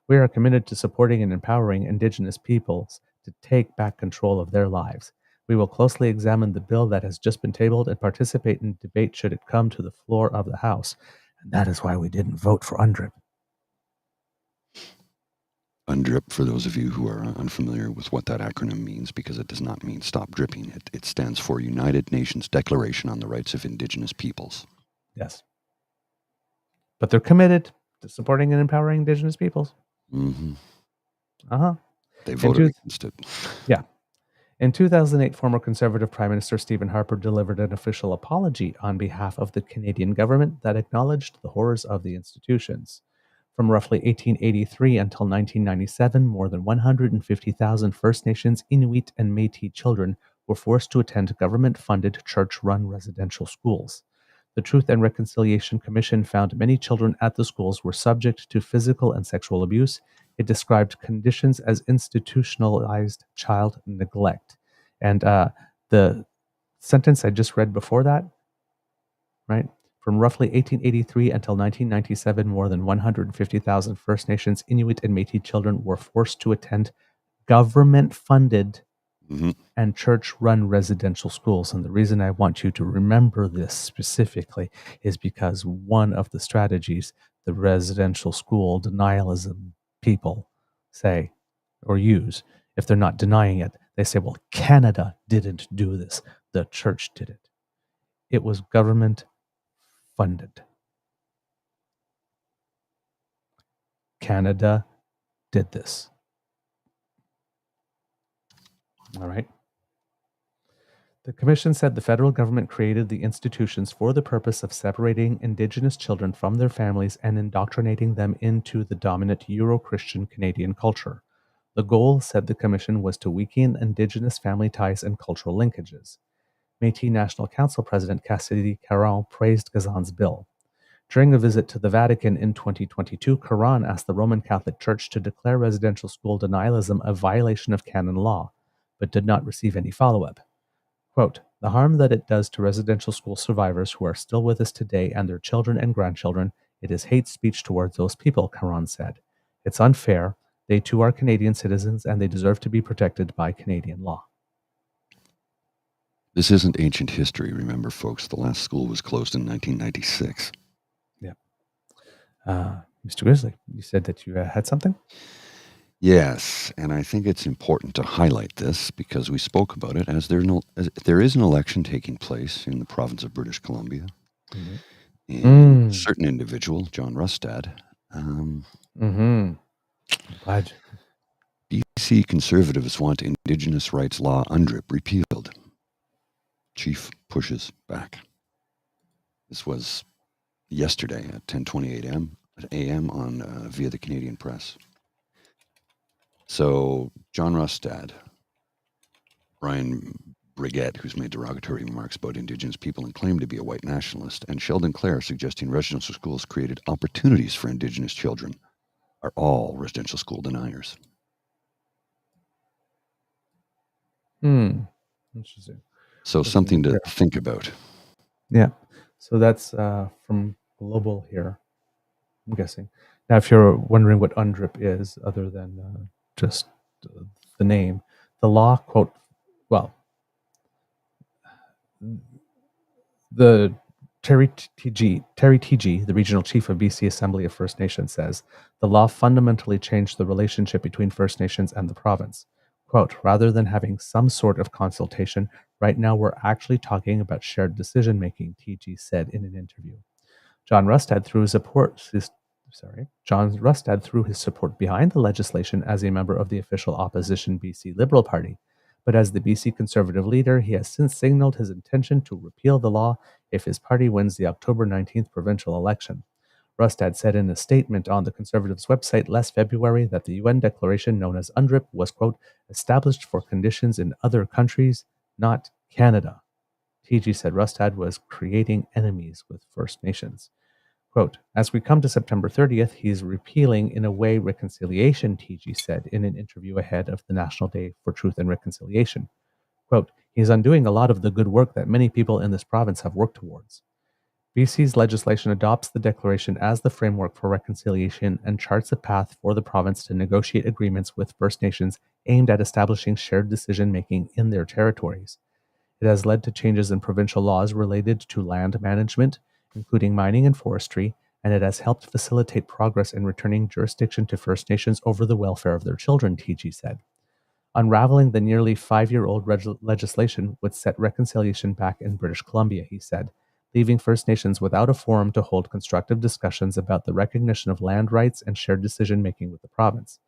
We are committed to supporting and empowering Indigenous peoples to take back control of their lives. We will closely examine the bill that has just been tabled and participate in debate should it come to the floor of the House. And that is why we didn't vote for UNDRIP. UNDRIP, for those of you who are unfamiliar with what that acronym means, because it does not mean stop dripping. It stands for United Nations Declaration on the Rights of Indigenous Peoples. Yes. But they're committed to supporting and empowering Indigenous peoples. Mm-hmm. Uh-huh. They voted against it. Yeah. In 2008, former Conservative Prime Minister Stephen Harper delivered an official apology on behalf of the Canadian government that acknowledged the horrors of the institutions. From roughly 1883 until 1997, more than 150,000 First Nations, Inuit, and Métis children were forced to attend government-funded, church-run residential schools. The Truth and Reconciliation Commission found many children at the schools were subject to physical and sexual abuse. It described conditions as institutionalized child neglect. And the sentence I just read before that, right, From roughly 1883 until 1997, more than 150,000 First Nations, Inuit, and Métis children were forced to attend government-funded and church-run residential schools. And the reason I want you to remember this specifically is because one of the strategies the residential school denialism people say or use, if they're not denying it, they say, well, Canada didn't do this. The church did it. It was government funded. Canada did this. All right. The commission said the federal government created the institutions for the purpose of separating Indigenous children from their families and indoctrinating them into the dominant Euro-Christian Canadian culture. The goal, said the commission, was to weaken Indigenous family ties and cultural linkages. Métis National Council President Cassidy Caron praised Kazan's bill. During a visit to the Vatican in 2022, Caron asked the Roman Catholic Church to declare residential school denialism a violation of canon law, but did not receive any follow-up. Quote, the harm that it does to residential school survivors who are still with us today and their children and grandchildren, it is hate speech towards those people, Caron said. It's unfair. They too are Canadian citizens and they deserve to be protected by Canadian law. This isn't ancient history, remember, folks. The last school was closed in 1996. Yeah. Mr. Grizzly, you said that you had something? Yes, and I think it's important to highlight this because we spoke about it as there is an election taking place in the province of British Columbia. And a certain individual, John Rustad, Glad. BC Conservatives want Indigenous rights law UNDRIP repealed. Chief pushes back. This was yesterday at 10:28 a.m. on via the Canadian Press. So John Rustad, Brian Brigette, who's made derogatory remarks about Indigenous people and claimed to be a white nationalist, and Sheldon Clare suggesting residential schools created opportunities for Indigenous children, are all residential school deniers. Interesting. So something to think about. Yeah. So that's from Global here, I'm guessing. Now, if you're wondering what UNDRIP is, other than just the name, the law, quote, well, the Terry TG, the regional chief of BC Assembly of First Nations, says the law fundamentally changed the relationship between First Nations and the province. Quote, rather than having some sort of consultation, right now we're actually talking about shared decision-making, TG said in an interview. John Rustad threw his support behind the legislation as a member of the official opposition BC Liberal Party. But as the BC Conservative leader, he has since signaled his intention to repeal the law if his party wins the October 19th provincial election. Rustad said in a statement on the Conservatives' website last February that the UN declaration known as UNDRIP was, quote, established for conditions in other countries, not Canada. TG said Rustad was creating enemies with First Nations. Quote, as we come to September 30th, he's repealing in a way reconciliation, TG said in an interview ahead of the National Day for Truth and Reconciliation. Quote, he's undoing a lot of the good work that many people in this province have worked towards. BC's legislation adopts the declaration as the framework for reconciliation and charts a path for the province to negotiate agreements with First Nations aimed at establishing shared decision-making in their territories. It has led to changes in provincial laws related to land management, including mining and forestry, and it has helped facilitate progress in returning jurisdiction to First Nations over the welfare of their children, TG said. Unraveling the nearly 5-year-old legislation would set reconciliation back in British Columbia, he said, leaving First Nations without a forum to hold constructive discussions about the recognition of land rights and shared decision-making with the province.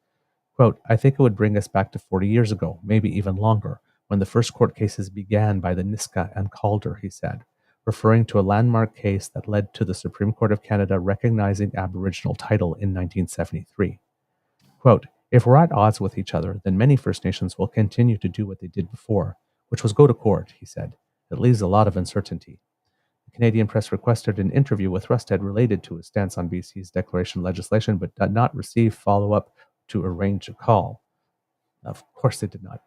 Quote, I think it would bring us back to 40 years ago, maybe even longer, when the first court cases began by the Niska and Calder, he said, referring to a landmark case that led to the Supreme Court of Canada recognizing Aboriginal title in 1973. Quote, if we're at odds with each other, then many First Nations will continue to do what they did before, which was go to court, he said. It leaves a lot of uncertainty. The Canadian Press requested an interview with Rustad related to his stance on BC's declaration legislation, but did not receive follow-up to arrange a call. Of course they did not.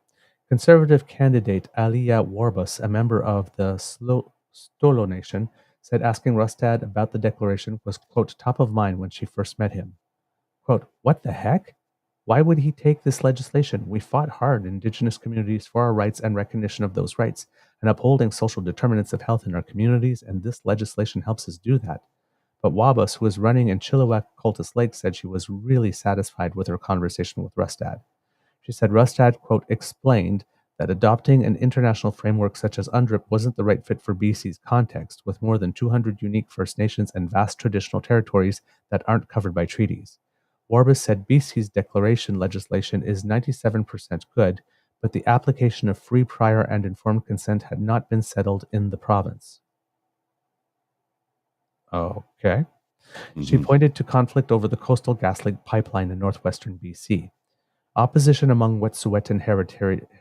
Conservative candidate Alia Warbus, a member of the Stolo Nation, said asking Rustad about the declaration was, quote, top of mind when she first met him. Quote, what the heck? Why would he take this legislation? We fought hard in Indigenous communities for our rights and recognition of those rights and upholding social determinants of health in our communities, and this legislation helps us do that. But Wabus, who was running in Chilliwack Cultus Lake, said she was really satisfied with her conversation with Rustad. She said Rustad, quote, explained that adopting an international framework such as UNDRIP wasn't the right fit for BC's context, with more than 200 unique First Nations and vast traditional territories that aren't covered by treaties. Warbus said BC's declaration legislation is 97% good, but the application of free, prior, and informed consent had not been settled in the province. Okay. She pointed to conflict over the Coastal GasLink pipeline in northwestern BC. Opposition among Wet'suwet'en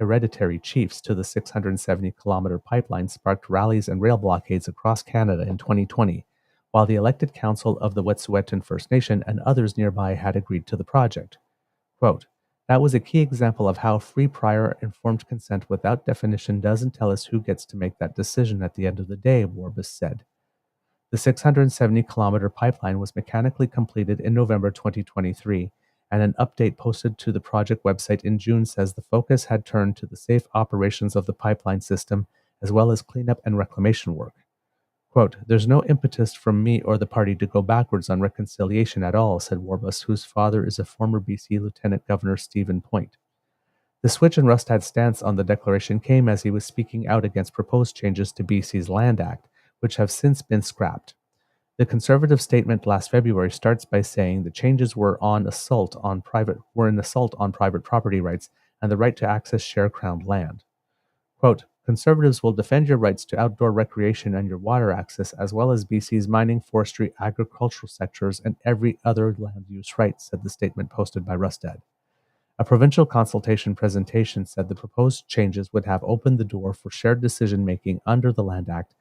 hereditary chiefs to the 670-kilometer pipeline sparked rallies and rail blockades across Canada in 2020, while the elected council of the Wet'suwet'en First Nation and others nearby had agreed to the project. Quote, that was a key example of how free, prior, informed consent without definition doesn't tell us who gets to make that decision at the end of the day, Warbus said. The 670-kilometer pipeline was mechanically completed in November 2023, and an update posted to the project website in June says the focus had turned to the safe operations of the pipeline system, as well as cleanup and reclamation work. Quote, there's no impetus from me or the party to go backwards on reconciliation at all, said Warbus, whose father is a former BC Lieutenant Governor Stephen Point. The switch in Rustad's stance on the declaration came as he was speaking out against proposed changes to BC's Land Act, which have since been scrapped. The Conservative statement last February starts by saying the changes were an assault on private property rights and the right to access share-crowned land. Quote, Conservatives will defend your rights to outdoor recreation and your water access, as well as BC's mining, forestry, agricultural sectors, and every other land use right, said the statement posted by Rustad. A provincial consultation presentation said the proposed changes would have opened the door for shared decision-making under the Land Act,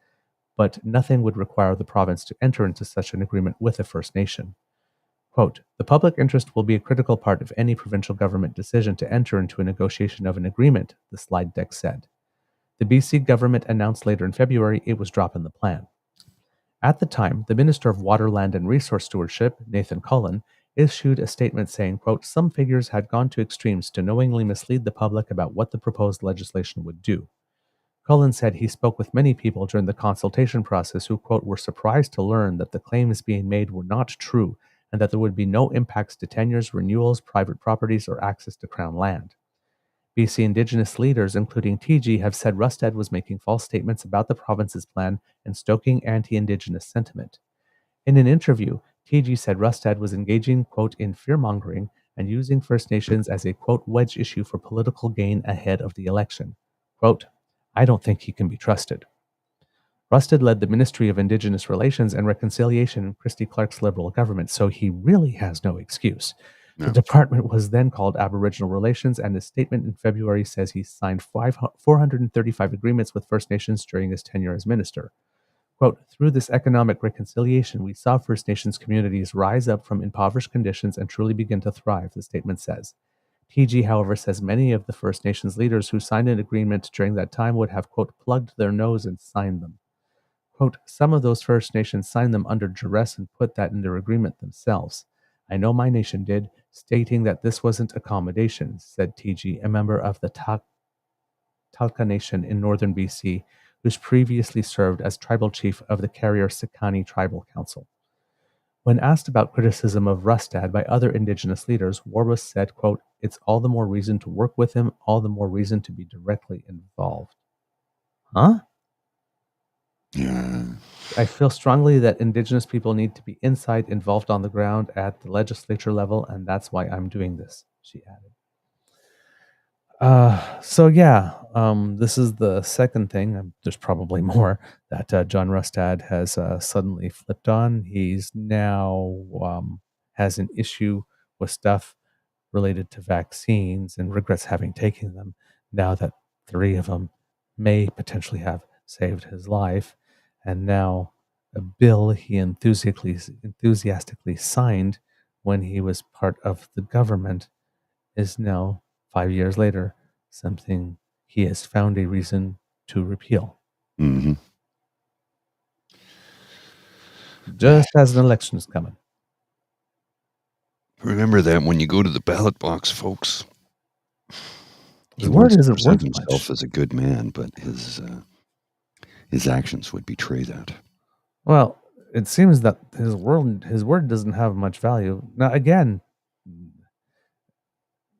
but nothing would require the province to enter into such an agreement with a First Nation. Quote, the public interest will be a critical part of any provincial government decision to enter into a negotiation of an agreement, the slide deck said. The BC government announced later in February it was dropping the plan. At the time, the Minister of Water, Land and Resource Stewardship, Nathan Cullen, issued a statement saying, quote, some figures had gone to extremes to knowingly mislead the public about what the proposed legislation would do. Cullen said he spoke with many people during the consultation process who, quote, were surprised to learn that the claims being made were not true and that there would be no impacts to tenures, renewals, private properties, or access to Crown land. BC Indigenous leaders, including TG, have said Rustad was making false statements about the province's plan and stoking anti-Indigenous sentiment. In an interview, TG said Rustad was engaging, quote, in fear-mongering and using First Nations as a, quote, wedge issue for political gain ahead of the election. Quote, I don't think he can be trusted. Rustad led the Ministry of Indigenous Relations and Reconciliation in Christy Clark's Liberal government, so he really has no excuse. No. The department was then called Aboriginal Relations, and his statement in February says he signed 435 agreements with First Nations during his tenure as minister. Quote, through this economic reconciliation, we saw First Nations communities rise up from impoverished conditions and truly begin to thrive, the statement says. TG, however, says many of the First Nations leaders who signed an agreement during that time would have, quote, plugged their nose and signed them. Quote, some of those First Nations signed them under duress and put that in their agreement themselves. I know my nation did, stating that this wasn't accommodation, said TG, a member of the Talca Nation in northern BC, who's previously served as tribal chief of the Carrier-Sikani Tribal Council. When asked about criticism of Rustad by other Indigenous leaders, Warbus said, quote, it's all the more reason to work with him, all the more reason to be directly involved. Huh? Yeah. I feel strongly that Indigenous people need to be inside, involved on the ground at the legislature level, and that's why I'm doing this, she added. This is the second thing. There's probably more that John Rustad has suddenly flipped on. He's now has an issue with stuff related to vaccines and regrets having taken them now that 3 of them may potentially have saved his life. And now a bill he enthusiastically signed when he was part of the government is now 5 years later, something he has found a reason to repeal. Mm-hmm. just as an election is coming. Remember that when you go to the ballot box, folks. He His word wants to isn't present worth himself much. as a good man, but his actions would betray that. Well, it seems that his word doesn't have much value. Now, again,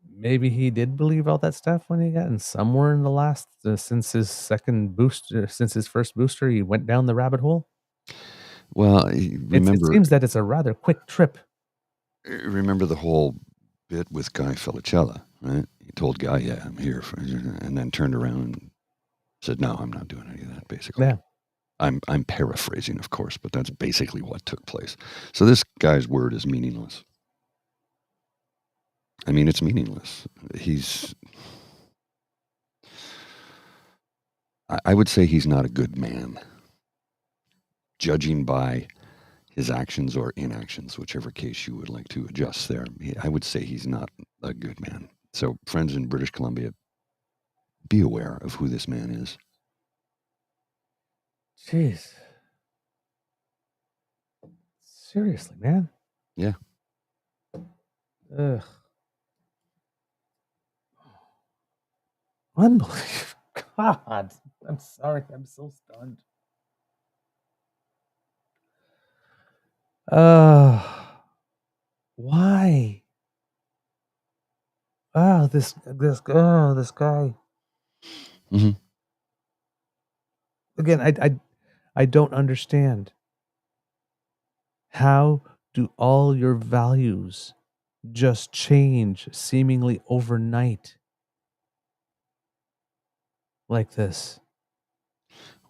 maybe he did believe all that stuff when he got in somewhere in the last since his second booster, since his first booster, he went down the rabbit hole. Well, It seems that it's a rather quick trip. remember the whole bit with Guy Felicella, right? He told Guy, "Yeah, I'm here," and then turned around and said, "No, I'm not doing any of that." Basically, Yeah. I'm paraphrasing, of course, but that's basically what took place. So this guy's word is meaningless. I mean, it's meaningless. I would say he's not a good man, judging by his actions or inactions, whichever case you would like to adjust there. I would say he's not a good man. So, friends in British Columbia, be aware of who this man is. Jeez. Seriously, man. Yeah. Ugh. Unbelievable. God. I'm sorry. I'm so stunned. Why? This guy. Mm-hmm. Again, I don't understand. How do all your values just change seemingly overnight like this?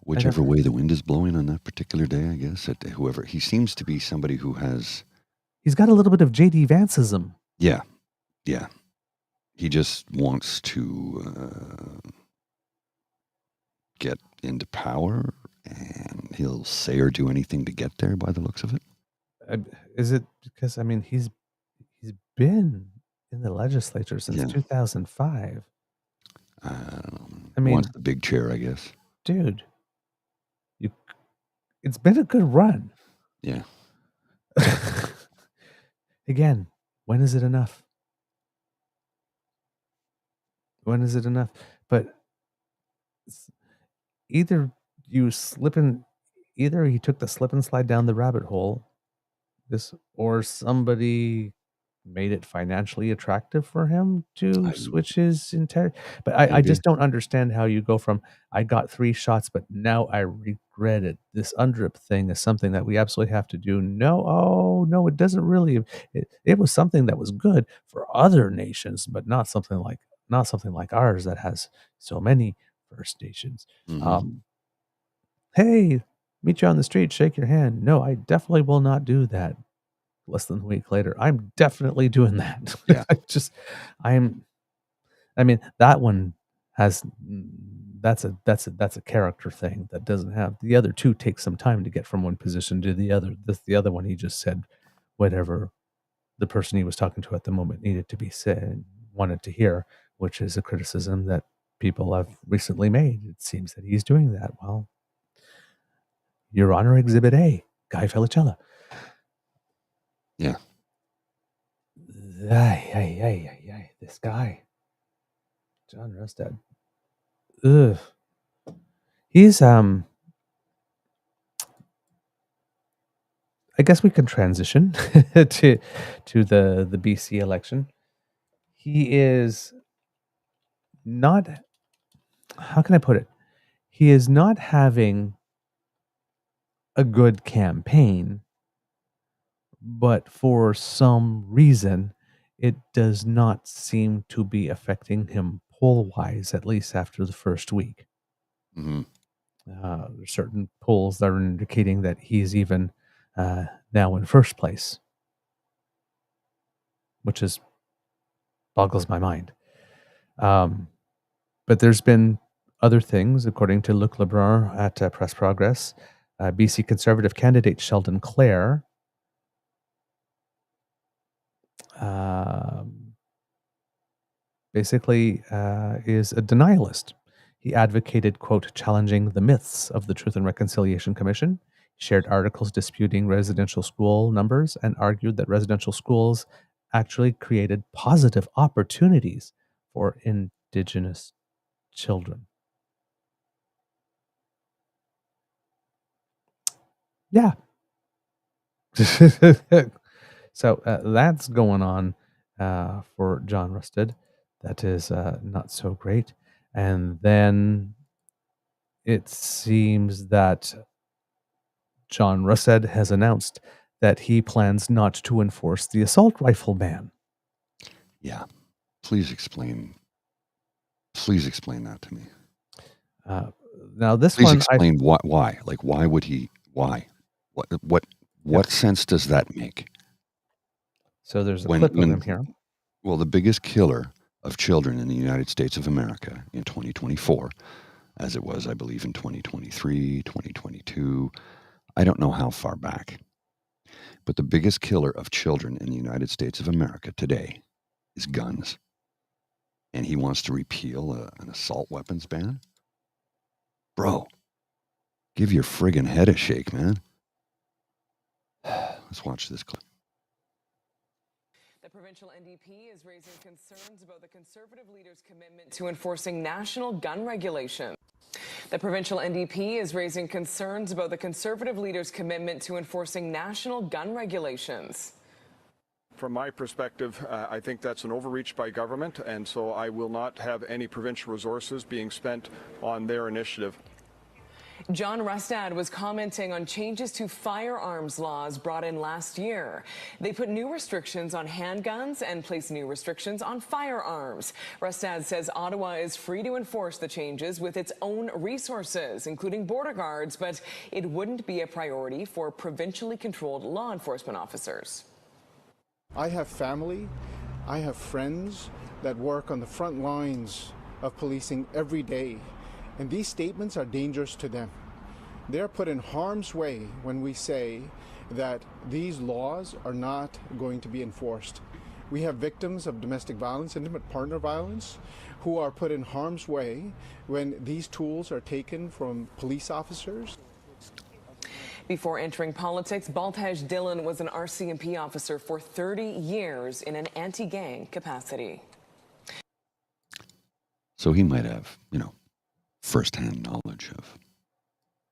Whichever way the wind is blowing on that particular day, I guess. Whoever he seems to be, somebody who has. He's got a little bit of J.D. Vanceism. Yeah, yeah. He just wants to get into power, and he'll say or do anything to get there. By the looks of it, is it because he's been in the legislature since 2005? I don't know. I mean, wants the big chair, I guess. Dude, it's been a good run. Yeah. Again, when is it enough? When is it enough? But either he took the slip and slide down the rabbit hole, or somebody made it financially attractive for him to switch his entire. But I just don't understand how you go from I got 3 shots, but now I regret it. This UNDRIP thing is something that we absolutely have to do. No, it doesn't really. It was something that was good for other nations, but not something like ours that has so many First Nations. Mm-hmm. Hey, meet you on the street, shake your hand. No, I definitely will not do that. Less than a week later, I'm definitely doing that. Yeah. That one has that's a character thing that doesn't have the other two. Take some time to get from one position to the other. The other one, he just said whatever the person he was talking to at the moment needed to be said, wanted to hear, which is a criticism that people have recently made. It seems that he's doing that. Well, Your Honor, Exhibit A, Guy Felicella. Yeah. This guy, John Rustad. Ugh. He's I guess we can transition to the BC election. He is not, how can I put it? He is not having a good campaign, but for some reason, it does not seem to be affecting him poll-wise, at least after the first week. Mm-hmm. There's certain polls that are indicating that he's even now in first place, which boggles my mind. But there's been other things, according to Luc Lebrun at Press Progress. BC Conservative candidate Sheldon Clare basically is a denialist. He advocated, quote, challenging the myths of the Truth and Reconciliation Commission. shared articles disputing residential school numbers, and argued that residential schools actually created positive opportunities for Indigenous children. Yeah. So that's going on for John Rusted. That is not so great. And then it seems that John Rusted has announced that he plans not to enforce the assault rifle ban. Yeah. Please explain that to me. Now this Please one, explain why. Like, why would he? Why? What sense does that make? So there's a clip of him here. Well, the biggest killer of children in the United States of America in 2024, as it was, I believe, in 2023, 2022, I don't know how far back, but the biggest killer of children in the United States of America today is guns. And he wants to repeal an assault weapons ban? Bro, give your friggin' head a shake, man. Let's watch this clip. The provincial NDP is raising concerns about the Conservative leader's commitment to enforcing national gun regulations. The provincial NDP is raising concerns about the Conservative leader's commitment to enforcing national gun regulations. From my perspective, I think that's an overreach by government, and so I will not have any provincial resources being spent on their initiative. John Rustad was commenting on changes to firearms laws brought in last year. They put new restrictions on handguns and place new restrictions on firearms. Rustad says Ottawa is free to enforce the changes with its own resources, including border guards, but it wouldn't be a priority for provincially controlled law enforcement officers. I have family, I have friends that work on the front lines of policing every day. And these statements are dangerous to them. They're put in harm's way when we say that these laws are not going to be enforced. We have victims of domestic violence, intimate partner violence, who are put in harm's way when these tools are taken from police officers. Before entering politics, Baltaj Dillon was an RCMP officer for 30 years in an anti-gang capacity. So he might have, firsthand knowledge of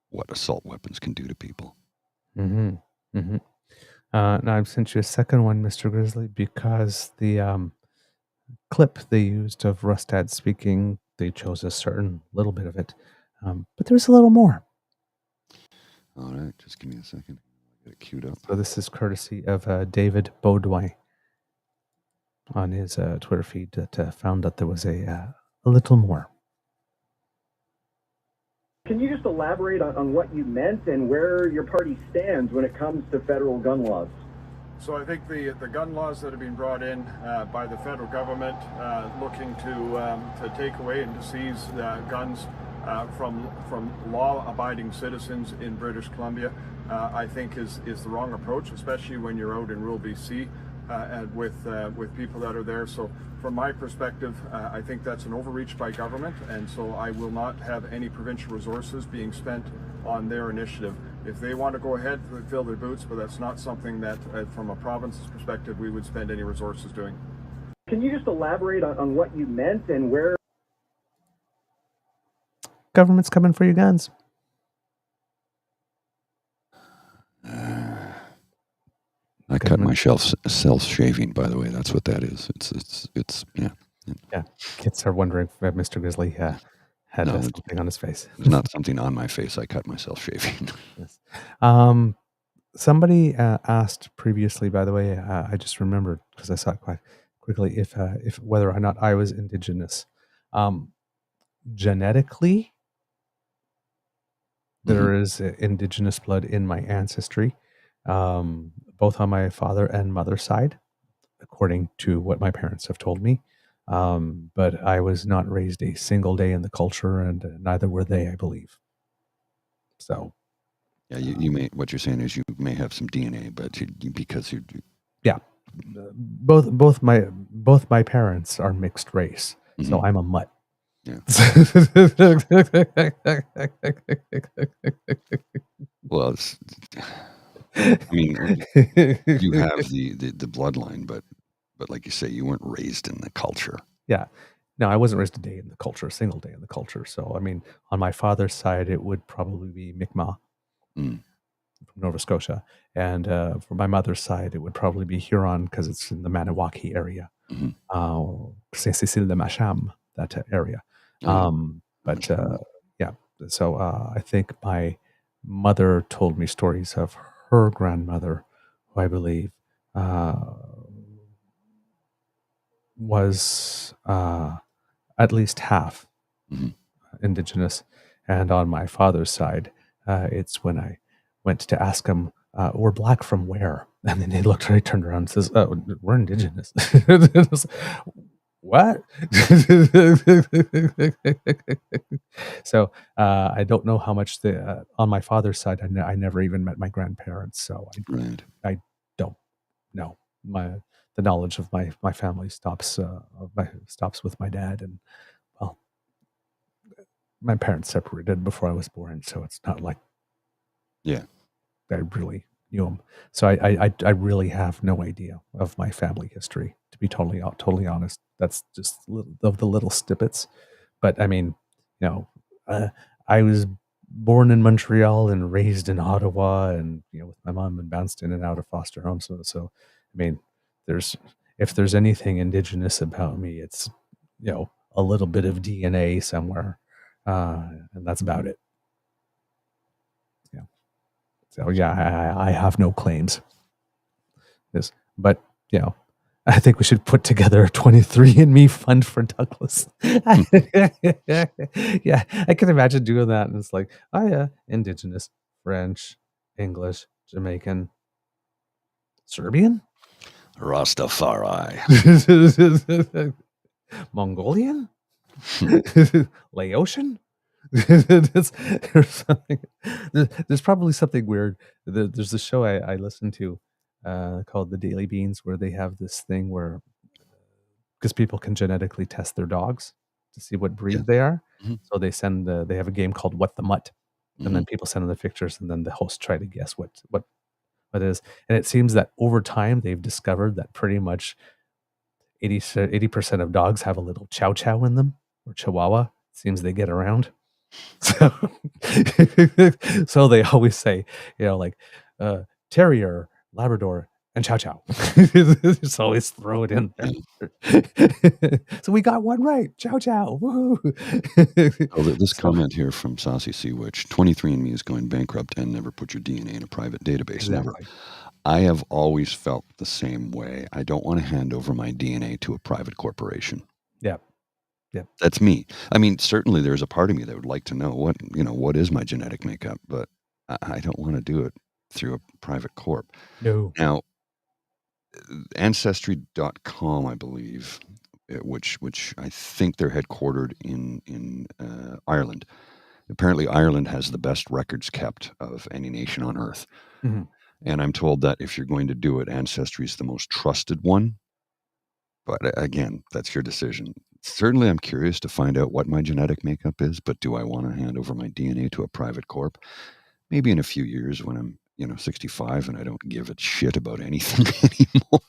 what assault weapons can do to people. Mm-hmm. Mm-hmm. Now I've sent you a second one, Mr. Grizzly, because the clip they used of Rustad speaking, they chose a certain little bit of it, but there's a little more. All right, just give me a second. Get it queued up. So this is courtesy of David Baudouin on his Twitter feed that found that there was a little more. Can you just elaborate on what you meant and where your party stands when it comes to federal gun laws? So I think the gun laws that have been brought in by the federal government looking to take away and to seize guns from law-abiding citizens in British Columbia, I think is the wrong approach, especially when you're out in rural BC and with people that are there. So from my perspective, I think that's an overreach by government, and so I will not have any provincial resources being spent on their initiative. If they want to go ahead, fill their boots, but that's not something that, from a province's perspective, we would spend any resources doing. Can you just elaborate on what you meant and where? Government's coming for your guns. I cut myself self-shaving, by the way. That's what that is. It's yeah. Yeah, kids are wondering if Mr. Grizzly had something on his face. There's not something on my face. I cut myself shaving. Yes. Somebody asked previously, by the way, I just remembered because I saw it quite quickly, if whether or not I was Indigenous. Genetically, there is Indigenous blood in my ancestry, both on my father and mother's side, according to what my parents have told me. But I was not raised a single day in the culture, and neither were they, I believe. So, yeah, you may. What you're saying is you may have some DNA, but because you. Yeah, both my parents are mixed race, so I'm a mutt. Yeah. Well, I mean, you have the bloodline, but like you say, you weren't raised in the culture. Yeah. No, I wasn't raised a day in the culture, a single day in the culture. So, I mean, on my father's side, it would probably be Mi'kmaq Mm. from Nova Scotia. And for my mother's side, it would probably be Huron because it's in the Maniwaki area. Mm-hmm. Saint-Cécile-de-Macham, that area. But yeah, so I think my mother told me stories of her grandmother, who I believe was at least half Indigenous. And on my father's side, it's when I went to ask him, we're black from where? And then he looked, he turned around and says, oh, we're Indigenous. What? So I don't know how much on my father's side, I never even met my grandparents. So I don't know. The knowledge of my family stops with my dad, and well, my parents separated before I was born, so it's not like I really knew them. So I really have no idea of my family history, to be totally honest. That's just the little snippets. But I mean, I was born in Montreal and raised in Ottawa, and with my mom, and bounced in and out of foster homes. So I mean, if there's anything Indigenous about me, it's a little bit of DNA somewhere, and that's about it. Yeah. So yeah, I have no claims. Yes, but I think we should put together a 23andMe fund for Douglas. Yeah, I can imagine doing that, and it's like, oh yeah, Indigenous, French, English, Jamaican, Serbian, Rastafari, Mongolian, Laotian. There's probably something weird. There's a show I listen to called The Daily Beans, where they have this thing where, because people can genetically test their dogs to see what breed they are. So they have a game called What the Mutt, and then people send in the pictures, and then the hosts try to guess what it is. And it seems that over time they've discovered that pretty much 80% of dogs have a little chow chow in them, or chihuahua. Seems they get around. So they always say, terrier, Labrador, and chow chow. Just always throw it in there. So we got one right. Chow chow. This comment here from Saucy Sea Witch: 23andMe is going bankrupt, and never put your DNA in a private database. Never. I have always felt the same way. I don't want to hand over my DNA to a private corporation. Yeah. That's me. I mean, certainly there's a part of me that would like to know what is my genetic makeup, but I don't want to do it through a private corp. No. Now, Ancestry.com, I believe, which I think they're headquartered in Ireland. Apparently, Ireland has the best records kept of any nation on Earth. Mm-hmm. And I'm told that if you're going to do it, Ancestry is the most trusted one. But again, that's your decision. Certainly, I'm curious to find out what my genetic makeup is, but do I want to hand over my DNA to a private corp? Maybe in a few years when I'm, 65 and I don't give a shit about anything anymore.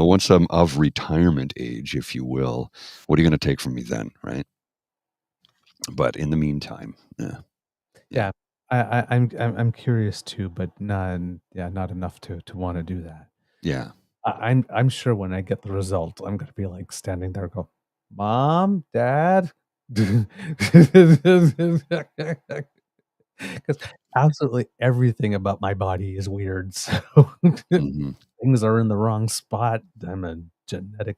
Once I'm of retirement age, if you will, what are you going to take from me then, right? But in the meantime, yeah. I'm curious too, but not enough to want to do that. Yeah. I'm sure when I get the result, I'm gonna be like standing there, go, Mom, Dad, because absolutely everything about my body is weird. So things are in the wrong spot. I'm a genetic.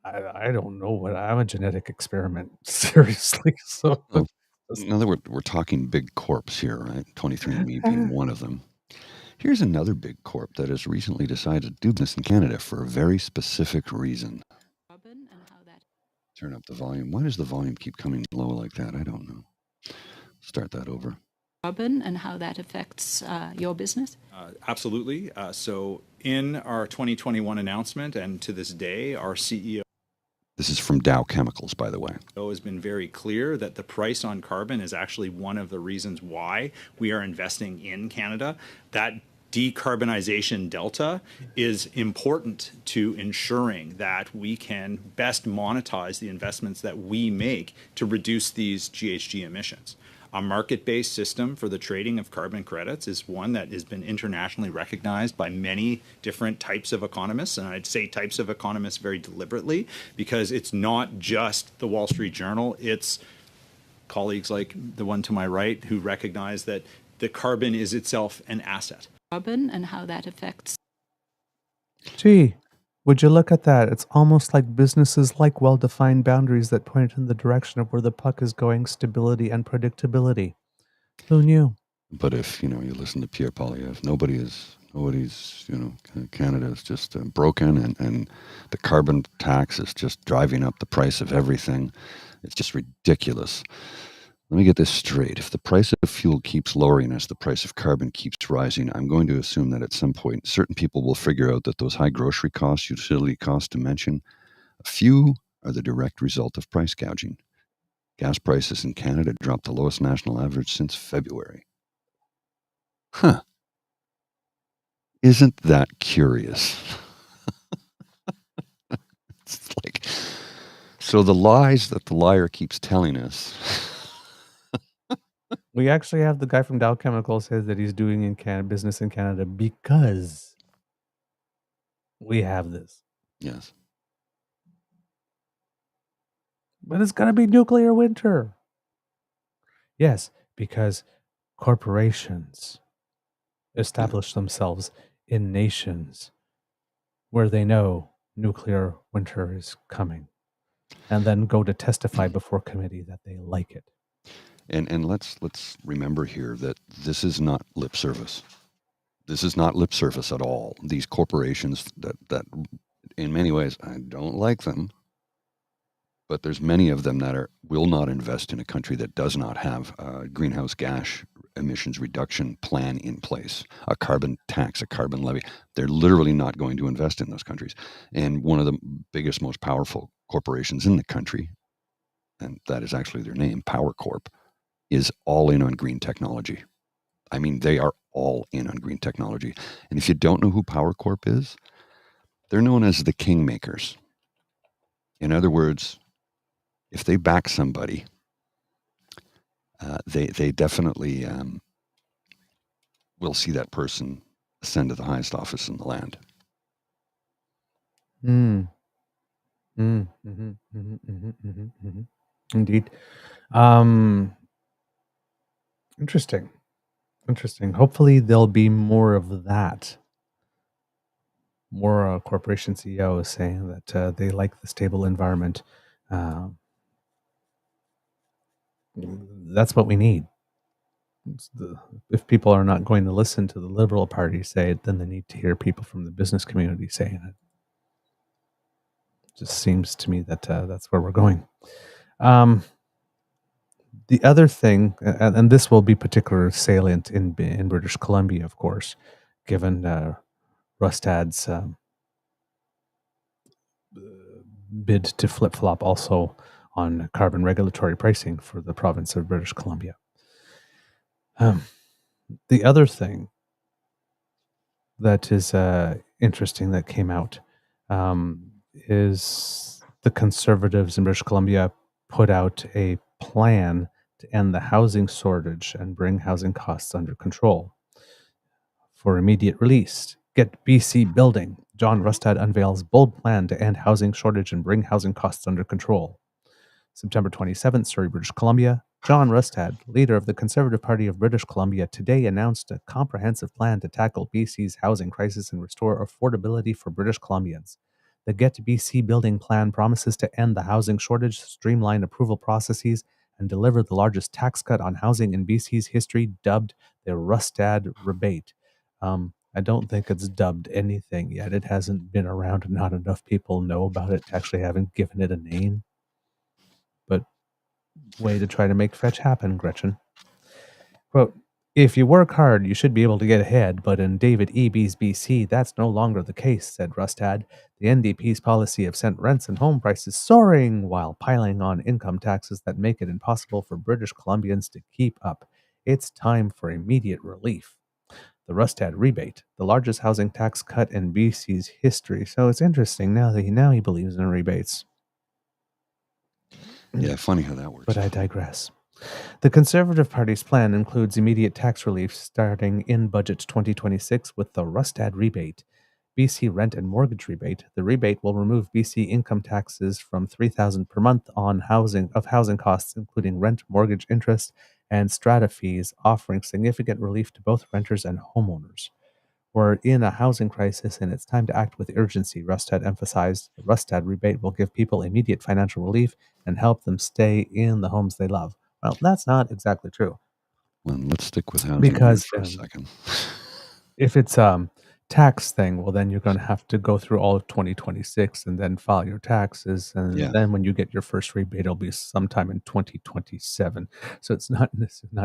I don't know what I'm a genetic experiment. Seriously. So. In other words, we're talking big corps here, right? 23andMe being one of them. Here's another big corp that has recently decided to do this in Canada for a very specific reason. Turn up the volume. Why does the volume keep coming low like that? I don't know. Start that over. Robin, and how that affects your business? Absolutely. So in our 2021 announcement, and to this day, our CEO This is from Dow Chemicals, by the way. Has been very clear that the price on carbon is actually one of the reasons why we are investing in Canada. That decarbonization delta is important to ensuring that we can best monetize the investments that we make to reduce these GHG emissions. A market-based system for the trading of carbon credits is one that has been internationally recognized by many different types of economists, and I'd say types of economists very deliberately, because it's not just the Wall Street Journal, it's colleagues like the one to my right who recognize that the carbon is itself an asset. Carbon and how that affects. Gee, would you look at that? It's almost like businesses like well-defined boundaries that point in the direction of where the puck is going, stability and predictability. Who knew? But if, you listen to Pierre Poilievre, nobody's, Canada is just broken, and the carbon tax is just driving up the price of everything. It's just ridiculous. Let me get this straight. If the price of fuel keeps lowering as the price of carbon keeps rising, I'm going to assume that at some point, certain people will figure out that those high grocery costs, utility costs to mention, a few are the direct result of price gouging. Gas prices in Canada dropped the lowest national average since February. Huh. Isn't that curious? It's like, so the lies that the liar keeps telling us. We actually have the guy from Dow Chemical says that he's doing business in Canada because we have this. Yes. But it's going to be nuclear winter. Yes, because corporations establish themselves in nations where they know nuclear winter is coming, and then go to testify before committee that they like it. And let's remember here that this is not lip service. This is not lip service at all. These corporations that in many ways I don't like them, but there's many of them that will not invest in a country that does not have a greenhouse gas emissions reduction plan in place, a carbon tax, a carbon levy. They're literally not going to invest in those countries. And one of the biggest, most powerful corporations in the country, and that is actually their name, Power Corp, is all in on green technology. I mean, they are all in on green technology. And if you don't know who Power Corp is, they're known as the kingmakers. In other words, if they back somebody, they definitely will see that person ascend to the highest office in the land. Indeed. Interesting. Hopefully there'll be more of that. More corporation CEOs saying that they like the stable environment. That's what we need. If people are not going to listen to the Liberal Party say it, then they need to hear people from the business community saying it. Just seems to me that that's where we're going. The other thing, and this will be particularly salient in British Columbia, of course, given Rustad's bid to flip-flop also on carbon regulatory pricing for the province of British Columbia. The other thing that is interesting that came out is the Conservatives in British Columbia put out a plan to end the housing shortage and bring housing costs under control. For immediate release, Get BC Building. John Rustad unveils bold plan to end housing shortage and bring housing costs under control. September 27th, Surrey, British Columbia. John Rustad, leader of the Conservative Party of British Columbia, today announced a comprehensive plan to tackle BC's housing crisis and restore affordability for British Columbians. The Get BC Building plan promises to end the housing shortage, streamline approval processes, and deliver the largest tax cut on housing in BC's history, dubbed the Rustad Rebate. I don't think it's dubbed anything yet. It hasn't been around, and not enough people know about it to actually haven't given it a name. But way to try to make fetch happen, Gretchen. Quote, If you work hard, you should be able to get ahead, but in David Eby's BC, that's no longer the case, said Rustad. The NDP's policy have sent rents and home prices soaring while piling on income taxes that make it impossible for British Columbians to keep up. It's time for immediate relief. The Rustad rebate, the largest housing tax cut in BC's history. So it's interesting now he believes in rebates. Yeah, funny how that works. But I digress. The Conservative Party's plan includes immediate tax relief starting in Budget 2026 with the Rustad rebate, BC rent and mortgage rebate. The rebate will remove BC income taxes from $3,000 per month on housing costs, including rent, mortgage interest, and strata fees, offering significant relief to both renters and homeowners. We're in a housing crisis and it's time to act with urgency, Rustad emphasized. The Rustad rebate will give people immediate financial relief and help them stay in the homes they love. Well, that's not exactly true. Well, let's stick with housing Because here for a second. if it's tax thing, well, then you're going to have to go through all of 2026 and then file your taxes. And Yeah. then when you get your first rebate, it'll be sometime in 2027. So it's not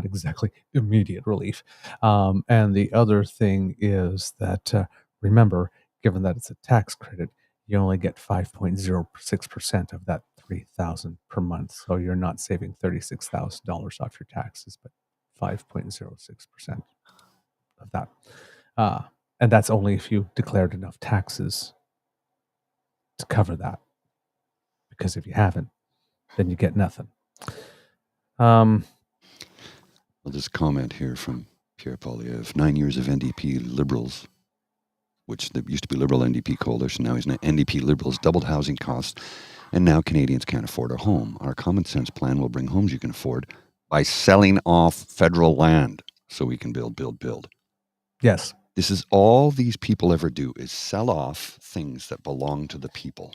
exactly immediate relief. And the other thing is that, remember, given that it's a tax credit, you only get 5.06% of that $3,000 per month. So you're not saving $36,000 off your taxes, but 5.06% of that. And that's only if you declared enough taxes to cover that. Because if you haven't, then you get nothing. Well, this comment here from Pierre Poilievre, 9 years of NDP Liberals, which used to be Liberal NDP coalition, now he's NDP Liberals, doubled housing costs, and now Canadians can't afford a home. Our common sense plan will bring homes you can afford by selling off federal land so we can build. Yes. This is all these people ever do is sell off things that belong to the people.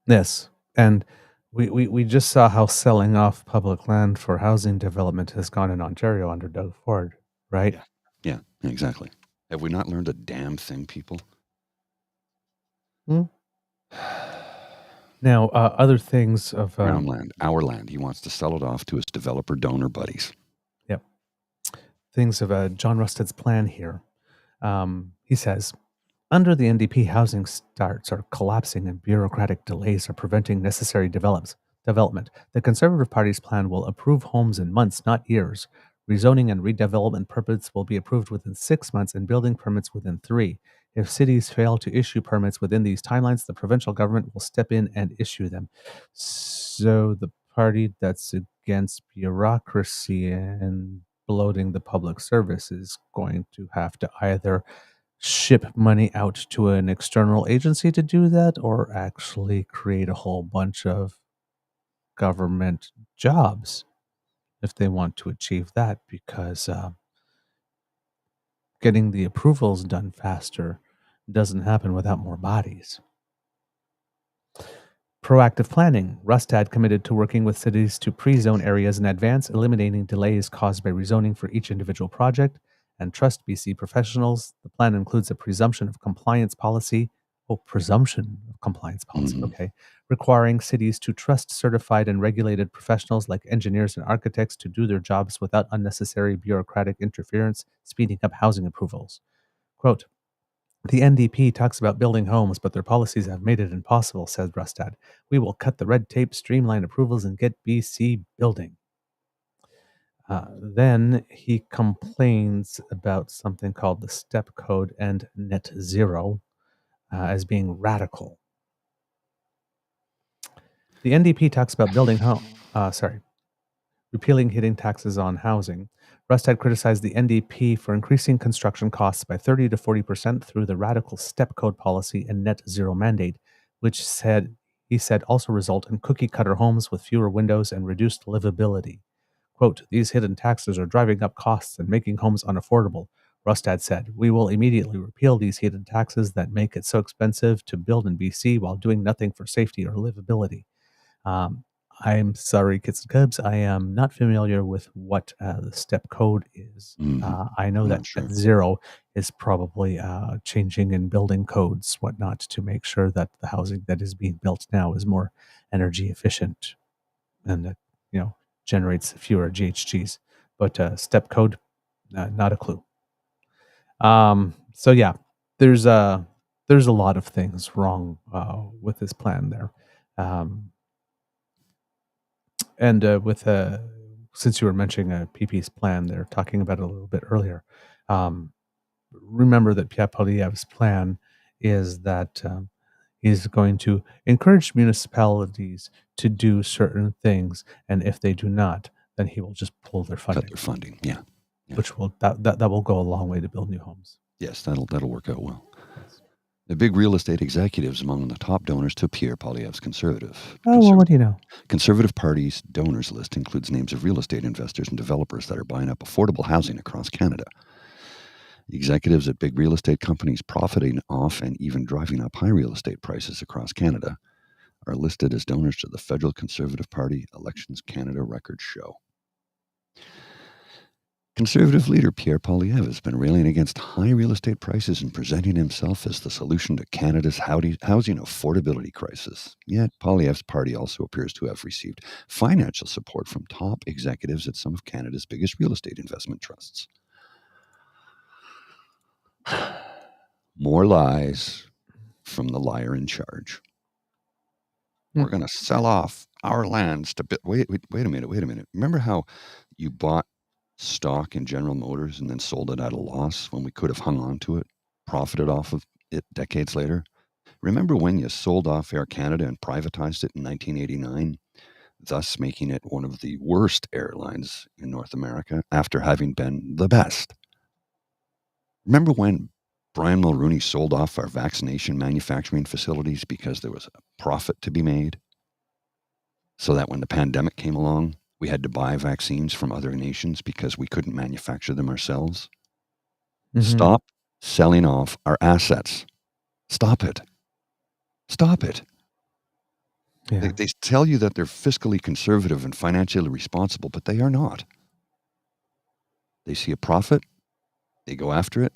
Yes. And we just saw how selling off public land for housing development has gone in Ontario under Doug Ford, right? Yeah, exactly. Have we not learned a damn thing, people? Now, other things of... Ground land, our land. He wants to sell it off to his developer donor buddies. Yep. Things of John Rustad's plan here. He says, under the NDP, housing starts are collapsing and bureaucratic delays are preventing necessary development. The Conservative Party's plan will approve homes in months, not years. Rezoning and redevelopment permits will be approved within 6 months and building permits within 3. If cities fail to issue permits within these timelines, the provincial government will step in and issue them. So the party that's against bureaucracy and bloating the public service is going to have to either ship money out to an external agency to do that or actually create a whole bunch of government jobs if they want to achieve that, because getting the approvals done faster doesn't happen without more bodies. Proactive planning. Rustad committed to working with cities to pre-zone areas in advance, eliminating delays caused by rezoning for each individual project, and trust BC professionals. The plan includes a presumption of compliance policy, okay, requiring cities to trust certified and regulated professionals like engineers and architects to do their jobs without unnecessary bureaucratic interference, speeding up housing approvals. Quote, the NDP talks about building homes, but their policies have made it impossible, said Rustad. We will cut the red tape, streamline approvals, and get BC building. Then he complains about something called the STEP Code and net zero as being radical. The NDP talks about repealing hidden taxes on housing. Rustad criticized the NDP for increasing construction costs by 30 to 40% through the radical STEP Code policy and net zero mandate, which he said also result in cookie-cutter homes with fewer windows and reduced livability. Quote, these hidden taxes are driving up costs and making homes unaffordable. Rustad said, we will immediately repeal these hidden taxes that make it so expensive to build in BC while doing nothing for safety or livability. I'm sorry, kids and cubs, I am not familiar with what the STEP Code is. I know that net zero is probably changing in building codes, whatnot, to make sure that the housing that is being built now is more energy efficient and that, generates fewer GHGs. But STEP Code, Not a clue. So yeah, there's a lot of things wrong with this plan there, and with since you were mentioning PP's plan, they're talking about it a little bit earlier. Um, Remember that Pierre Poilievre's plan is that he's going to encourage municipalities to do certain things, and if they do not, then he will just pull their funding. Cut their funding, yeah. Which will that will go a long way to build new homes. Yes, that'll work out well. The big real estate executives among the top donors to Pierre Poilievre's Conservative. Oh, well, what do you know? Conservative Party's donors list includes names of real estate investors and developers that are buying up affordable housing across Canada. The executives at big real estate companies profiting off and even driving up high real estate prices across Canada are listed as donors to the Federal Conservative Party Elections Canada records show. Conservative leader Pierre Poilievre has been railing against high real estate prices and presenting himself as the solution to Canada's housing affordability crisis. Yet Poilievre's party also appears to have received financial support from top executives at some of Canada's biggest real estate investment trusts. More lies from the liar in charge. We're going to sell off our lands to... Wait a minute. Remember how you bought stock in General Motors and then sold it at a loss when we could have hung on to it, profited off of it decades later? Remember when you sold off Air Canada and privatized it in 1989, thus making it one of the worst airlines in North America after having been the best? Remember when Brian Mulroney sold off our vaccination manufacturing facilities because there was a profit to be made? So that when the pandemic came along, we had to buy vaccines from other nations because we couldn't manufacture them ourselves. Mm-hmm. Stop selling off our assets. Stop it. Stop it. Yeah. They tell you that they're fiscally conservative and financially responsible, but they are not. They see a profit, they go after it,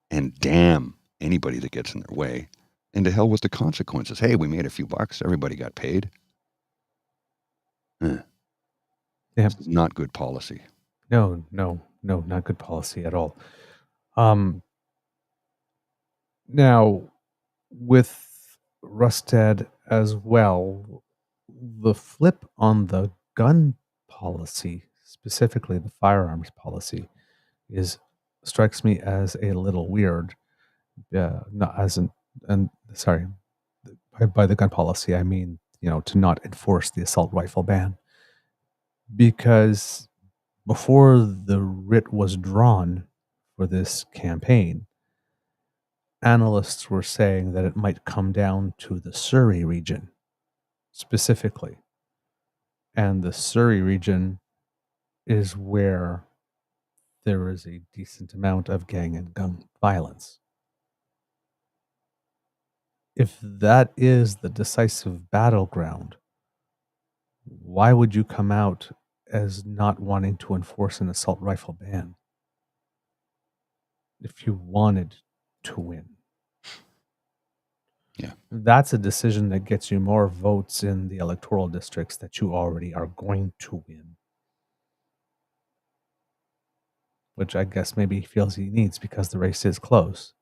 and damn anybody that gets in their way. And to hell with the consequences. Hey, we made a few bucks. Everybody got paid. Yeah. This is not good policy. No, not good policy at all. Now, with Rustad as well, the flip on the gun policy, specifically the firearms policy, strikes me as a little weird. Not as sorry, by the gun policy, I mean, to not enforce the assault rifle ban. Because before the writ was drawn for this campaign, analysts were saying that it might come down to the Surrey region specifically. And the Surrey region is where there is a decent amount of gang and gun violence. If that is the decisive battleground, why would you come out as not wanting to enforce an assault rifle ban if you wanted to win? Yeah. That's a decision that gets you more votes in the electoral districts that you already are going to win. Which I guess maybe he feels he needs because the race is close.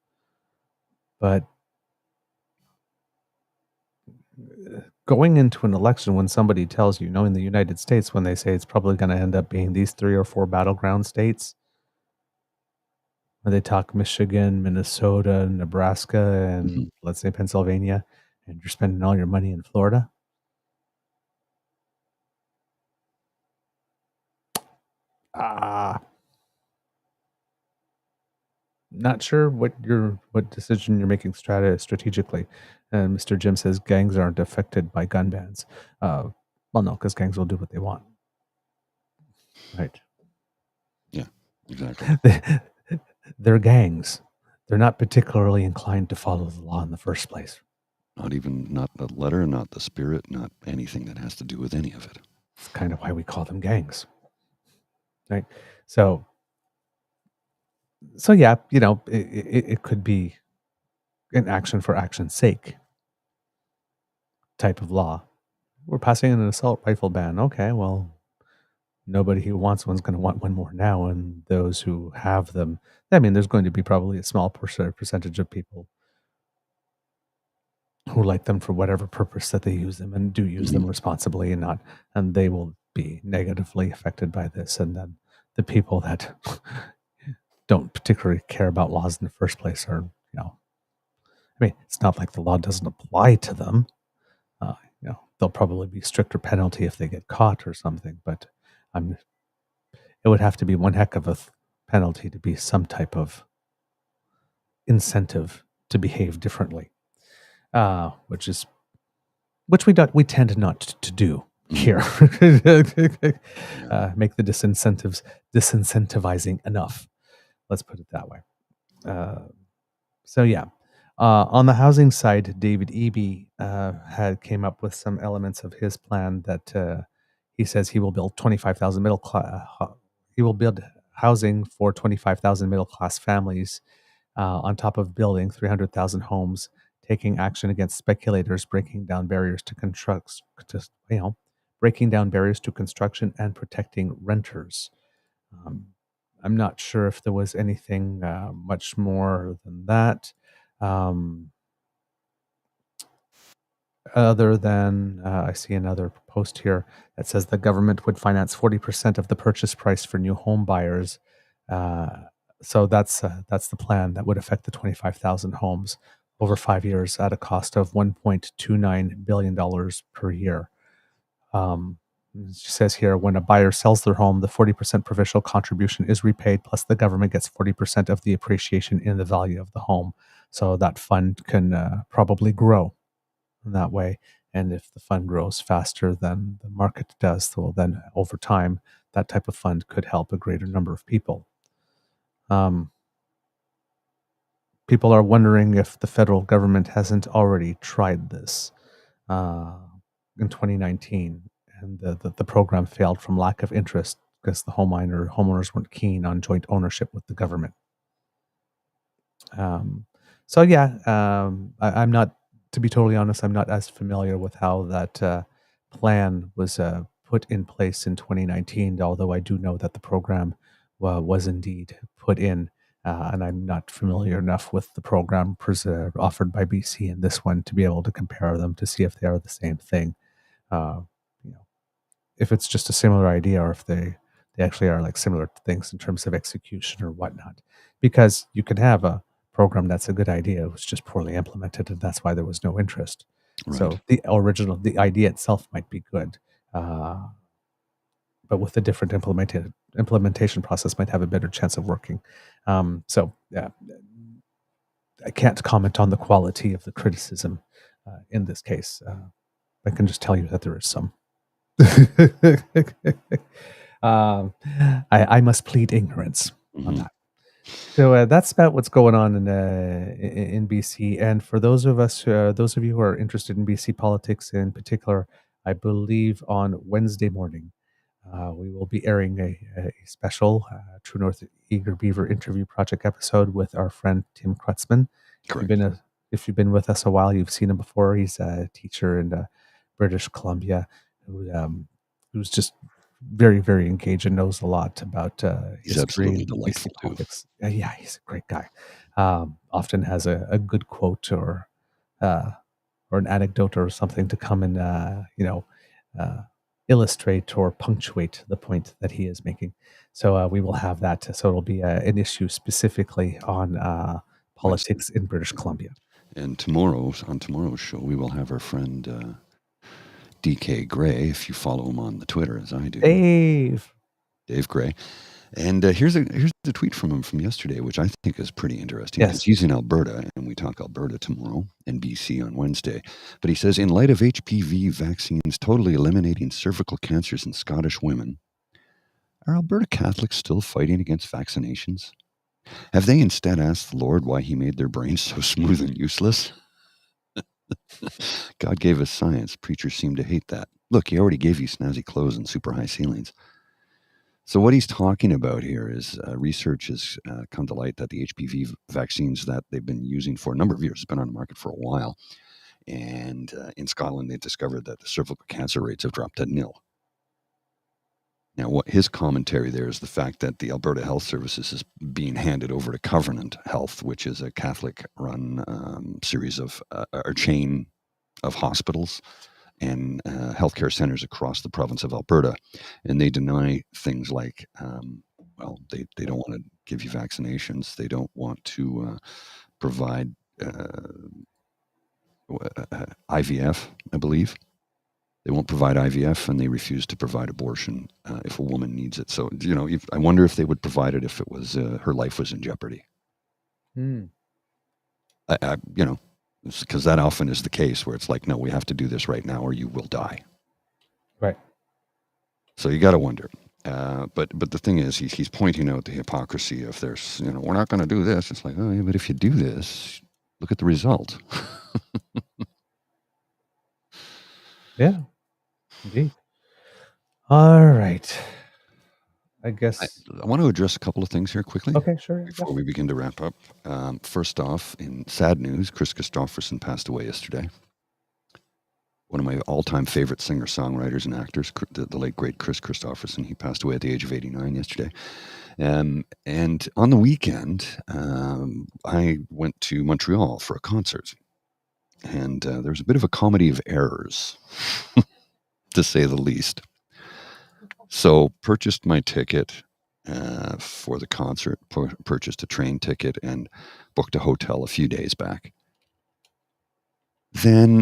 But going into an election when somebody tells you, in the United States, when they say it's probably going to end up being these 3 or 4 battleground states, when they talk Michigan, Minnesota, Nebraska, and let's say Pennsylvania, and you're spending all your money in Florida. Not sure what decision you're making strategically. And Mr. Jim says gangs aren't affected by gun bans. Well, no, because gangs will do what they want. Right. Yeah, exactly. They're gangs. They're not particularly inclined to follow the law in the first place. Not the letter, not the spirit, not anything that has to do with any of it. That's kind of why we call them gangs. Right. So yeah, it could be an action for action's sake type of law. We're passing an assault rifle ban. Okay, well, nobody who wants one's going to want one more now, and those who have them, I mean, there's going to be probably a small percentage of people who like them for whatever purpose that they use them and do use them responsibly and not, and they will be negatively affected by this. And then the people that don't particularly care about laws in the first place are, I mean, it's not like the law doesn't apply to them. There'll probably be stricter penalty if they get caught or something, but it would have to be one heck of a penalty to be some type of incentive to behave differently, which we tend not to do here. Make the disincentivizing enough. Let's put it that way. So yeah. On the housing side, David Eby came up with some elements of his plan that he says he will build 25,000 middle class. He will build housing for 25,000 middle class families on top of building 300,000 homes, taking action against speculators, breaking down barriers to construction and protecting renters. I'm not sure if there was anything much more than that. Other than I see another post here that says the government would finance 40% of the purchase price for new home buyers. So that's the plan that would affect the 25,000 homes over 5 years at a cost of $1.29 billion per year. It says here, when a buyer sells their home, the 40% provincial contribution is repaid, plus the government gets 40% of the appreciation in the value of the home. So that fund can probably grow in that way. And if the fund grows faster than the market does, well, then over time, that type of fund could help a greater number of people. People are wondering if the federal government hasn't already tried this in 2019. And the program failed from lack of interest because the homeowners weren't keen on joint ownership with the government. I'm not, to be totally honest, I'm not as familiar with how that plan was put in place in 2019, although I do know that the program was indeed put in, and I'm not familiar enough with the program offered by BC and this one to be able to compare them to see if they are the same thing. If it's just a similar idea or if they actually are like similar things in terms of execution or whatnot. Because you can have a program that's a good idea, it was just poorly implemented, and that's why there was no interest. Right. So the idea itself might be good, but with a different implementation process might have a better chance of working. I can't comment on the quality of the criticism in this case. I can just tell you that there is some. I must plead ignorance on that. So that's about what's going on in BC. And for those of you who are interested in BC politics in particular, I believe on Wednesday morning we will be airing a special True North Eager Beaver interview project episode with our friend Tim Krutzman. If you've been with us a while, you've seen him before. He's a teacher in British Columbia who's just very, very engaged and knows a lot about he's history absolutely and delightful politics. Yeah, he's a great guy. Often has a good quote or an anecdote or something to come and illustrate or punctuate the point that he is making. So we will have that. So it'll be an issue specifically on politics in British Columbia. And on tomorrow's show, we will have our friend DK Gray, if you follow him on the Twitter, as I do. Dave Gray. And here's a tweet from him from yesterday, which I think is pretty interesting because he's in Alberta, and we talk Alberta tomorrow and BC on Wednesday. But he says, in light of HPV vaccines totally eliminating cervical cancers in Scottish women, are Alberta Catholics still fighting against vaccinations? Have they instead asked the Lord why he made their brains so smooth and useless? God gave us science. Preachers seem to hate that. Look, he already gave you snazzy clothes and super high ceilings. So what he's talking about here is research has come to light that the HPV vaccines that they've been using for a number of years, has been on the market for a while. And in Scotland, they discovered that the cervical cancer rates have dropped to nil. Now, what his commentary there is the fact that the Alberta Health Services is being handed over to Covenant Health, which is a Catholic-run series of or chain of hospitals and healthcare centers across the province of Alberta, and they deny things like, they don't want to give you vaccinations, they don't want to provide IVF, I believe. They won't provide IVF, and they refuse to provide abortion if a woman needs it. So, I wonder if they would provide it if it was her life was in jeopardy. Because that often is the case where it's like, no, we have to do this right now or you will die. Right. So you got to wonder. But the thing is, he's pointing out the hypocrisy of there's, we're not going to do this. It's like, oh, yeah, but if you do this, look at the result. Yeah, indeed. All right. I guess I want to address a couple of things here quickly. Okay, sure. Before we begin to wrap up. First off, in sad news, Chris Christopherson passed away yesterday. One of my all-time favorite singer-songwriters and actors, the late, great Chris Christopherson. He passed away at the age of 89 yesterday. And on the weekend, I went to Montreal for a concert. And there was a bit of a comedy of errors, to say the least. So purchased my ticket for the concert, purchased a train ticket, and booked a hotel a few days back. Then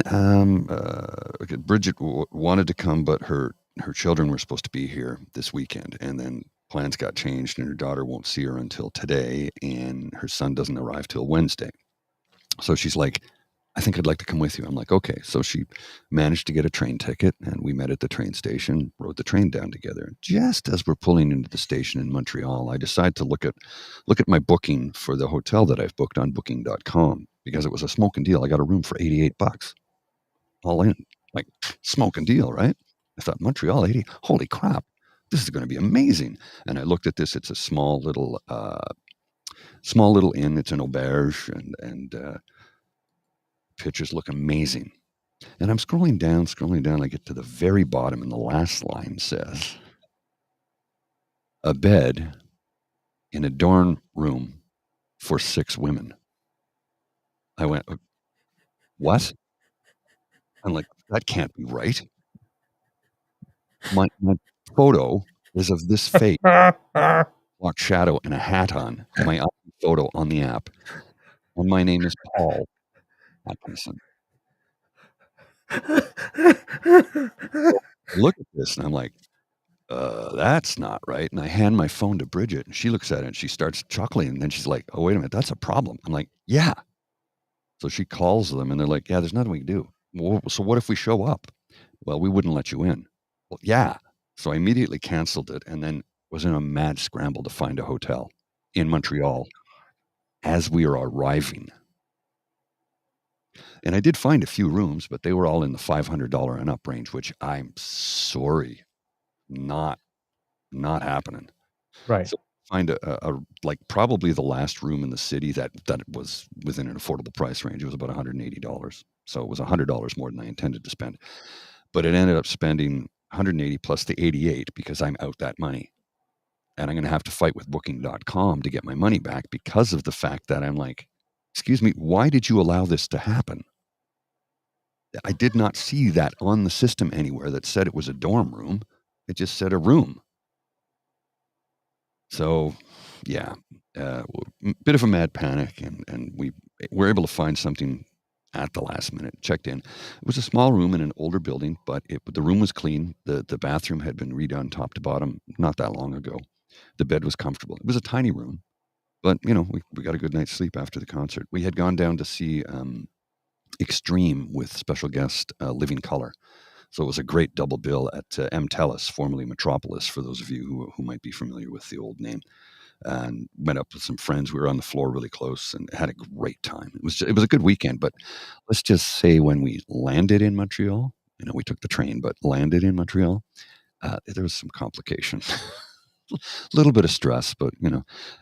Bridget wanted to come, but her children were supposed to be here this weekend, and then plans got changed, and her daughter won't see her until today, and her son doesn't arrive till Wednesday. So she's like, I think I'd like to come with you. I'm like, okay. So she managed to get a train ticket, and we met at the train station, rode the train down together. Just as we're pulling into the station in Montreal, I decide to look at my booking for the hotel that I've booked on booking.com, because it was a smoking deal. I got a room for $88 all in, like smoking deal, right? I thought, Montreal, 80, holy crap, this is going to be amazing. And I looked at this. It's a small little inn. It's an auberge, and pictures look amazing. And I'm scrolling down. I get to the very bottom, and the last line says, a bed in a dorm room for 6 women. I went, what? I'm like, that can't be right. My photo is of this face, black shadow and a hat on. My photo on the app, and my name is Paul Atkinson. Look at this, and I'm like, that's not right. And I hand my phone to Bridget, and she looks at it, and she starts chuckling, and then she's like, oh, wait a minute, that's a problem. I'm like, yeah. So she calls them, and they're like, yeah, there's nothing we can do. Well, so what if we show up? Well, we wouldn't let you in. Well, yeah. So I immediately canceled it, and then was in a mad scramble to find a hotel in Montreal as we were arriving. And I did find a few rooms, but they were all in the $500 and up range, which I'm sorry, not happening. Right. So find a like probably the last room in the city that was within an affordable price range. It was about $180. So it was $100 more than I intended to spend. But it ended up spending $180 plus the $88 because I'm out that money. And I'm going to have to fight with booking.com to get my money back because of the fact that I'm like, excuse me, why did you allow this to happen? I did not see that on the system anywhere that said it was a dorm room. It just said a room. So, yeah, bit of a mad panic, and we were able to find something at the last minute. Checked in. It was a small room in an older building, but the room was clean. The bathroom had been redone top to bottom not that long ago. The bed was comfortable. It was a tiny room, but we got a good night's sleep after the concert. We had gone down to see Extreme with special guest Living Color. So it was a great double bill at M. Telus, formerly Metropolis, for those of you who might be familiar with the old name. And met up with some friends. We were on the floor really close and had a great time. It was a good weekend, but let's just say when we landed in Montreal, we took the train, but landed in Montreal, there was some complication. A little bit of stress, but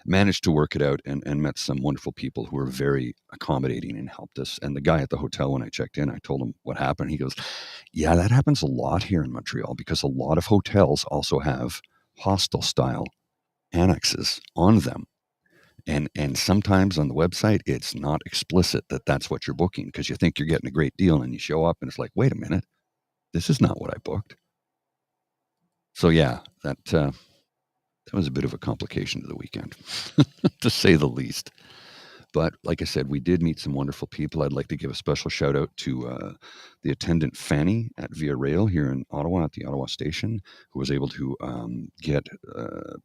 managed to work it out and met some wonderful people who were very accommodating and helped us. And the guy at the hotel, when I checked in, I told him what happened. He goes, yeah, that happens a lot here in Montreal because a lot of hotels also have hostel-style annexes on them. And sometimes on the website, it's not explicit that that's what you're booking because you think you're getting a great deal and you show up and it's like, wait a minute, this is not what I booked. So yeah, that was a bit of a complication to the weekend, to say the least. But like I said, we did meet some wonderful people. I'd like to give a special shout out to the attendant Fanny at Via Rail here in Ottawa at the Ottawa station, who was able to get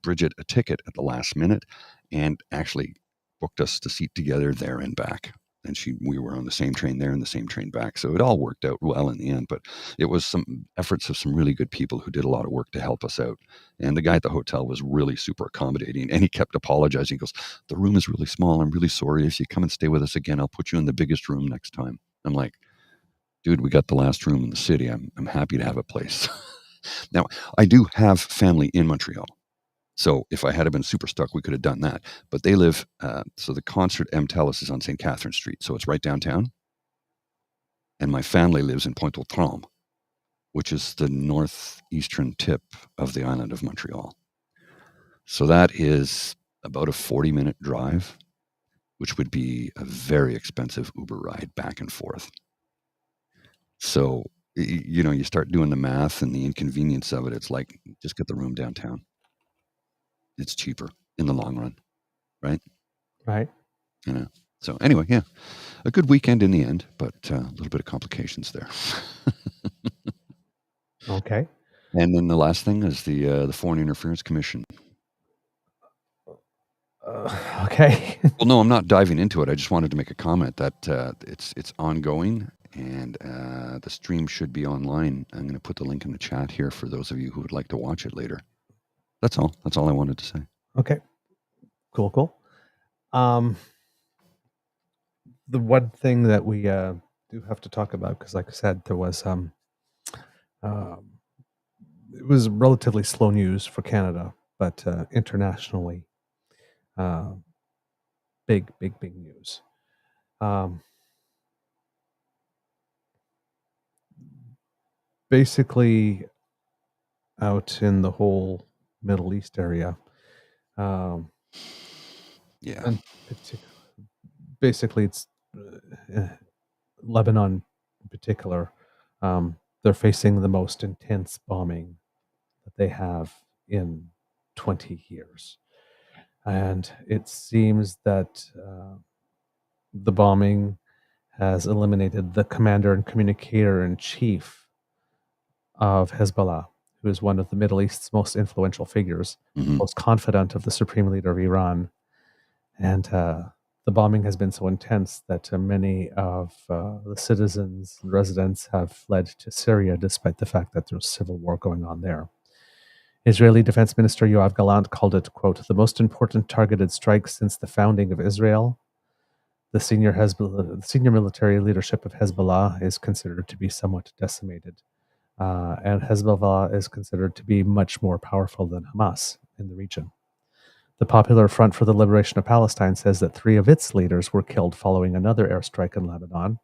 Bridget a ticket at the last minute and actually booked us to seat together there and back. And we were on the same train there and the same train back. So it all worked out well in the end. But it was some efforts of some really good people who did a lot of work to help us out. And the guy at the hotel was really super accommodating. And he kept apologizing. He goes, the room is really small. I'm really sorry. If you come and stay with us again, I'll put you in the biggest room next time. I'm like, dude, we got the last room in the city. I'm happy to have a place. Now, I do have family in Montreal. So if I had been super stuck, we could have done that. But they live, so the concert M. Telus is on St. Catherine Street. So it's right downtown. And my family lives in Pointe-aux-Trembles, which is the northeastern tip of the island of Montreal. So that is about a 40-minute drive, which would be a very expensive Uber ride back and forth. So, you start doing the math and the inconvenience of it. It's like, just get the room downtown. It's cheaper in the long run, right? Right. So anyway, yeah, a good weekend in the end, but a little bit of complications there. Okay. And then the last thing is the Foreign Interference Commission. Okay. Well, no, I'm not diving into it. I just wanted to make a comment that it's ongoing, and the stream should be online. I'm going to put the link in the chat here for those of you who would like to watch it later. That's all. That's all I wanted to say. Okay. Cool. The one thing that we do have to talk about, because like I said, there was it was relatively slow news for Canada, but internationally, big news. Basically, out in the whole Middle East area, Yeah. and basically it's Lebanon in particular. They're facing the most intense bombing that they have in 20 years. And it seems that the bombing has eliminated the commander and communicator in chief of Hezbollah, who is one of the Middle East's most influential figures, most confidant of the supreme leader of Iran. And the bombing has been so intense that many of the citizens and residents have fled to Syria, despite the fact that there's civil war going on there. Israeli Defense Minister Yoav Gallant called it, quote, the most important targeted strike since the founding of Israel. The senior military leadership of Hezbollah is considered to be somewhat decimated. And Hezbollah is considered to be much more powerful than Hamas in the region. The Popular Front for the Liberation of Palestine says that 3 of its leaders were killed following another airstrike in Lebanon.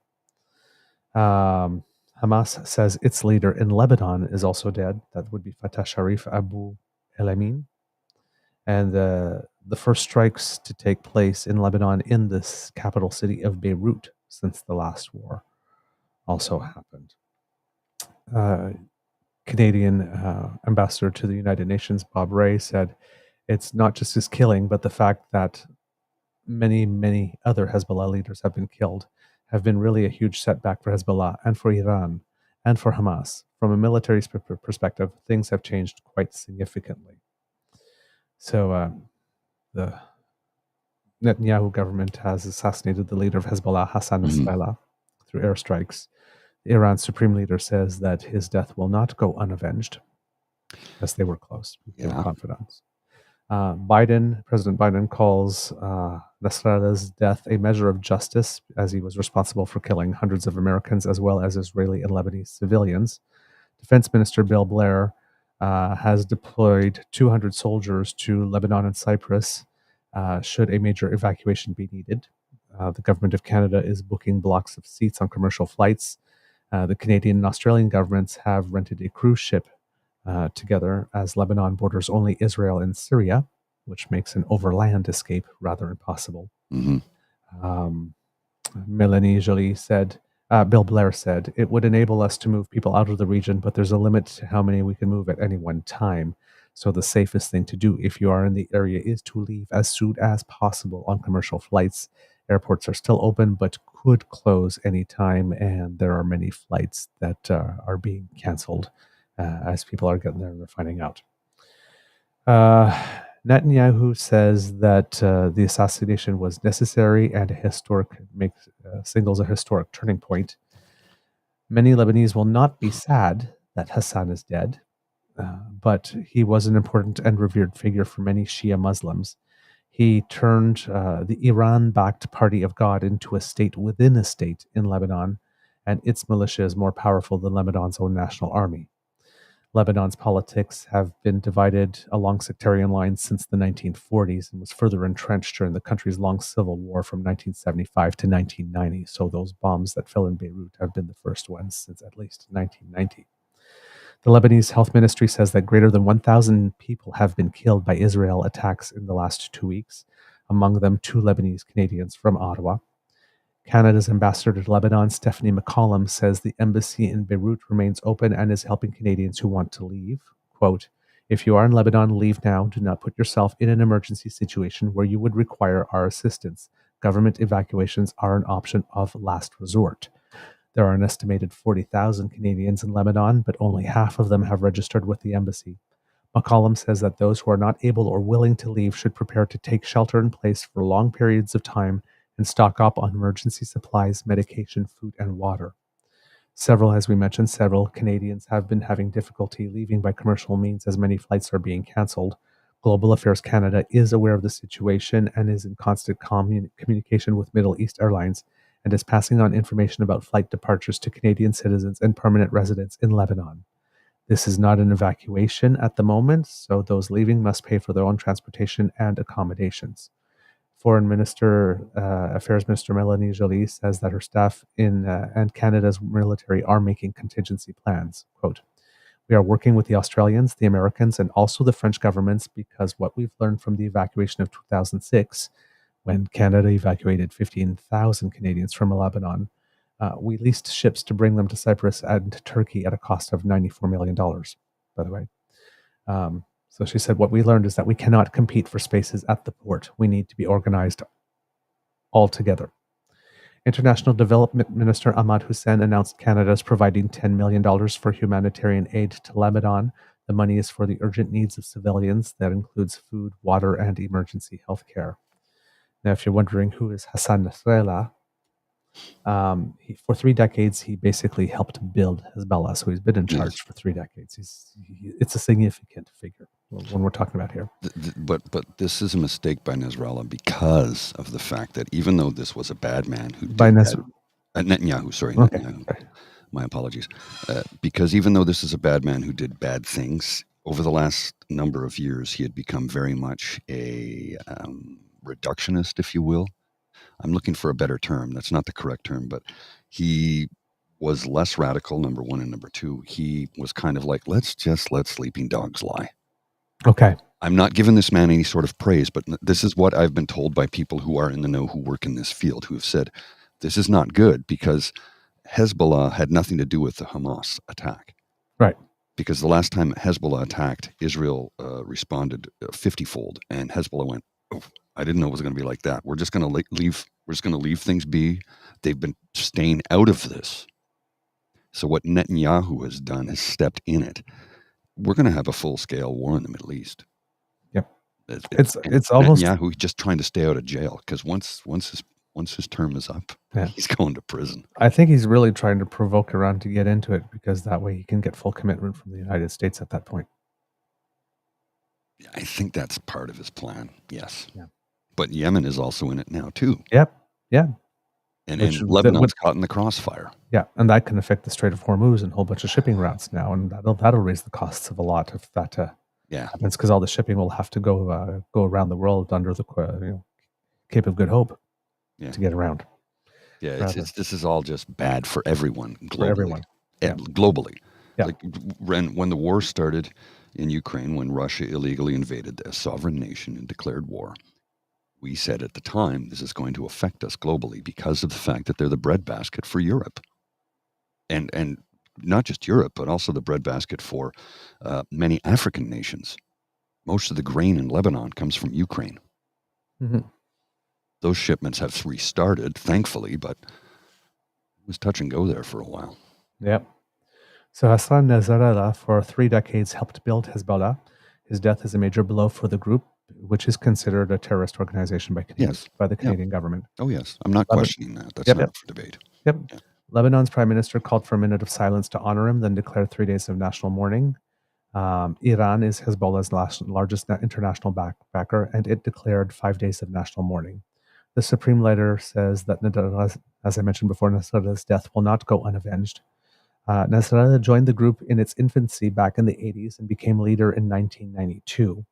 Hamas says its leader in Lebanon is also dead. That would be Fatah Sharif Abu El-Amin. And the first strikes to take place in Lebanon in this capital city of Beirut since the last war also happened. Canadian ambassador to the United Nations, Bob Ray, said it's not just his killing, but the fact that many other Hezbollah leaders have been killed have been really a huge setback for Hezbollah and for Iran and for Hamas. From a military perspective, things have changed quite significantly. So the Netanyahu government has assassinated the leader of Hezbollah, Hassan Nasrallah, through airstrikes. Iran's supreme leader says that his death will not go unavenged, as they were close. They were confidants. President Biden calls Nasrallah's death a measure of justice, as he was responsible for killing hundreds of Americans as well as Israeli and Lebanese civilians. Defense Minister Bill Blair has deployed 200 soldiers to Lebanon and Cyprus should a major evacuation be needed. The government of Canada is booking blocks of seats on commercial flights. The Canadian and Australian governments have rented a cruise ship together, as Lebanon borders only Israel and Syria, which makes an overland escape rather impossible. Melanie Joly said, Bill Blair said, it would enable us to move people out of the region, but there's a limit to how many we can move at any one time. So the safest thing to do if you are in the area is to leave as soon as possible on commercial flights. Airports are still open, but could close anytime, and there are many flights that are being canceled as people are getting there and they're finding out. Netanyahu says that the assassination was necessary and a historic signals a historic turning point. Many Lebanese will not be sad that Hassan is dead, but he was an important and revered figure for many Shia Muslims. He turned the Iran-backed Party of God into a state within a state in Lebanon, and its militia is more powerful than Lebanon's own national army. Lebanon's politics have been divided along sectarian lines since the 1940s and was further entrenched during the country's long civil war from 1975 to 1990. So those bombs that fell in Beirut have been the first ones since at least 1990. The Lebanese Health Ministry says that greater than 1,000 people have been killed by Israel attacks in the last 2 weeks, among them 2 Lebanese Canadians from Ottawa. Canada's ambassador to Lebanon, Stephanie McCollum, says the embassy in Beirut remains open and is helping Canadians who want to leave. Quote, if you are in Lebanon, leave now. Do not put yourself in an emergency situation where you would require our assistance. Government evacuations are an option of last resort. There are an estimated 40,000 Canadians in Lebanon, but only half of them have registered with the embassy. McCollum says that those who are not able or willing to leave should prepare to take shelter in place for long periods of time and stock up on emergency supplies, medication, food, and water. As we mentioned, several Canadians have been having difficulty leaving by commercial means as many flights are being cancelled. Global Affairs Canada is aware of the situation and is in constant communication with Middle East Airlines and is passing on information about flight departures to Canadian citizens and permanent residents in Lebanon. This is not an evacuation at the moment, so those leaving must pay for their own transportation and accommodations. Foreign Affairs Minister Melanie Joly says that her staff and Canada's military are making contingency plans. Quote, we are working with the Australians, the Americans, and also the French governments because what we've learned from the evacuation of 2006, when Canada evacuated 15,000 Canadians from Lebanon, we leased ships to bring them to Cyprus and Turkey at a cost of $94 million, by the way. So she said, what we learned is that we cannot compete for spaces at the port. We need to be organized all together. International Development Minister Ahmad Hussein announced Canada is providing $10 million for humanitarian aid to Lebanon. The money is for the urgent needs of civilians. That includes food, water, and emergency health care. Now, if you're wondering who is Hassan Nasrallah, for 3 decades, he basically helped build Hezbollah. So he's been in charge for 3 decades. It's a significant figure when we're talking about here. But this is a mistake by Nasrallah because of the fact that even though this was a bad man who did Netanyahu, sorry, okay. Netanyahu, my apologies, because even though this is a bad man who did bad things, over the last number of years, he had become very much a reductionist, if you will. I'm looking for a better term. That's not the correct term, but he was less radical, number one, and number two, he was kind of like, let's just let sleeping dogs lie. Okay. I'm not giving this man any sort of praise, but this is what I've been told by people who are in the know, who work in this field, who have said, this is not good because Hezbollah had nothing to do with the Hamas attack. Right. Because the last time Hezbollah attacked, Israel responded 50-fold, and Hezbollah went, oh, I didn't know it was going to be like that. We're just going to leave. We're just going to leave things be. They've been staying out of this. So what Netanyahu has done is stepped in it. We're going to have a full-scale war in the Middle East. Yep. It's almost Netanyahu just trying to stay out of jail because once his term is up, he's going to prison. I think he's really trying to provoke Iran to get into it because that way he can get full commitment from the United States at that point. I think that's part of his plan. Yes. Yeah. But Yemen is also in it now too. Yep. Yeah. And Lebanon's caught in the crossfire. Yeah, and that can affect the Strait of Hormuz and a whole bunch of shipping routes now, and that'll raise the costs of a lot if that happens, because all the shipping will have to go around the world under the Cape of Good Hope to get around. Yeah, this is all just bad for everyone globally. For everyone. Globally. Yeah. Like when the war started in Ukraine, when Russia illegally invaded a sovereign nation and declared war, we said at the time, this is going to affect us globally because of the fact that they're the breadbasket for Europe. And not just Europe, but also the breadbasket for many African nations. Most of the grain in Lebanon comes from Ukraine. Mm-hmm. Those shipments have restarted, thankfully, but it was touch and go there for a while. Yep. So Hassan Nasrallah, for 3 decades, helped build Hezbollah. His death is a major blow for the group, which is considered a terrorist organization by the Canadian government. Oh, yes. I'm not questioning that. That's not up for debate. Yep. Yeah. Lebanon's prime minister called for a minute of silence to honor him, then declared 3 days of national mourning. Iran is Hezbollah's largest international backer, and it declared 5 days of national mourning. The supreme leader says that, as I mentioned before, Nasrallah's death will not go unavenged. Nasrallah joined the group in its infancy back in the 80s and became leader in 1992.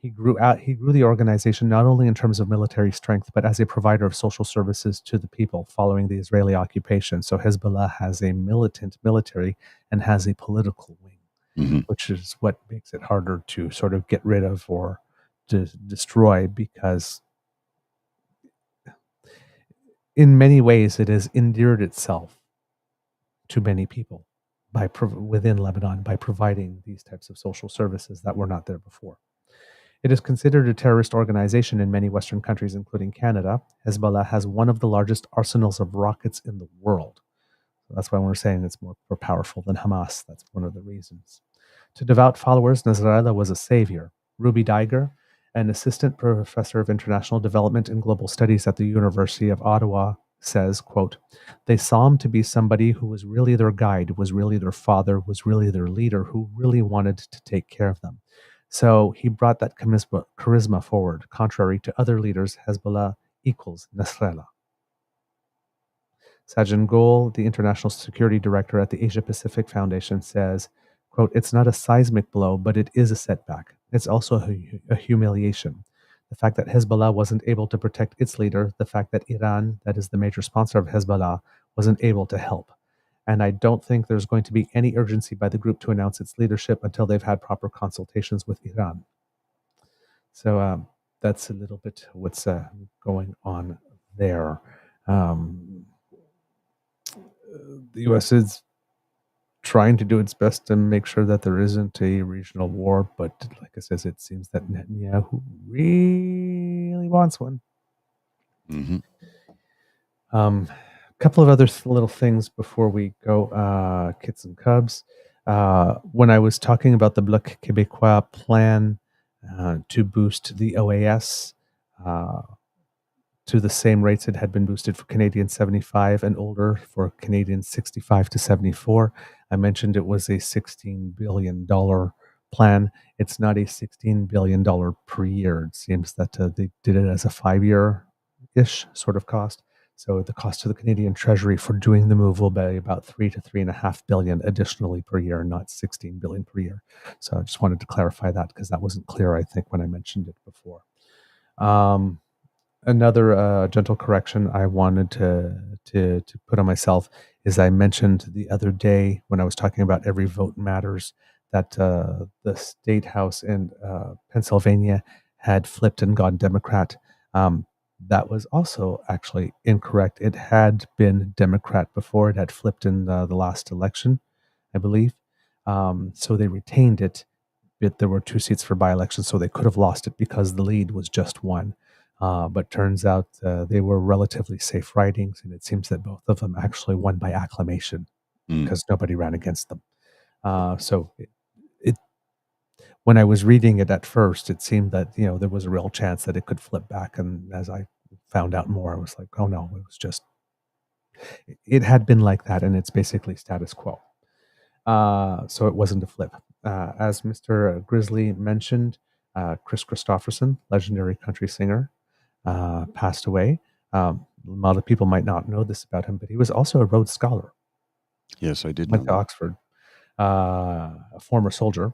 He grew the organization not only in terms of military strength, but as a provider of social services to the people following the Israeli occupation. So Hezbollah has a militant military and has a political wing, which is what makes it harder to sort of get rid of or to destroy, because in many ways it has endeared itself to many people within Lebanon by providing these types of social services that were not there before. It is considered a terrorist organization in many Western countries, including Canada. Hezbollah has one of the largest arsenals of rockets in the world. So that's why we're saying it's more powerful than Hamas. That's one of the reasons. To devout followers, Nasrallah was a savior. Ruby Deiger, an assistant professor of international development and global studies at the University of Ottawa, says, quote, "They saw him to be somebody who was really their guide, was really their father, was really their leader, who really wanted to take care of them. So he brought that charisma forward. Contrary to other leaders, Hezbollah equals Nasrallah." Sajjan Gol, the international security director at the Asia Pacific Foundation, says, quote, "It's not a seismic blow, but it is a setback. It's also a humiliation. The fact that Hezbollah wasn't able to protect its leader, the fact that Iran, that is the major sponsor of Hezbollah, wasn't able to help. And I don't think there's going to be any urgency by the group to announce its leadership until they've had proper consultations with Iran." So that's a little bit what's going on there. The U.S. is trying to do its best to make sure that there isn't a regional war, but like I said, it seems that Netanyahu really wants one. A couple of other little things before we go, kits and cubs. When I was talking about the Bloc Québécois plan to boost the OAS to the same rates it had been boosted for Canadians 75 and older, for Canadians 65 to 74. I mentioned it was a $16 billion plan. It's not a $16 billion per year. It seems that they did it as a 5-year-ish sort of cost. So the cost to the Canadian Treasury for doing the move will be about $3 to $3.5 billion additionally per year, not $16 billion per year. So I just wanted to clarify that because that wasn't clear, I think, when I mentioned it before. Another gentle correction I wanted to put on myself is I mentioned the other day when I was talking about every vote matters that the state house in Pennsylvania had flipped and gone Democrat. That was also actually incorrect. It had been Democrat before. It had flipped in the last election, I believe. So they retained it. But there were 2 seats for by-elections, so they could have lost it because the lead was just 1. But turns out they were relatively safe ridings, and it seems that both of them actually won by acclamation because nobody ran against them. So when I was reading it at first, it seemed that there was a real chance that it could flip back. And as I found out more, I was like, oh no, it had been like that, and it's basically status quo. So it wasn't a flip. As Mr. Grizzly mentioned, Chris Christopherson, legendary country singer, passed away. A lot of people might not know this about him, but he was also a Rhodes Scholar. Yes, I did. Went to Oxford. A former soldier.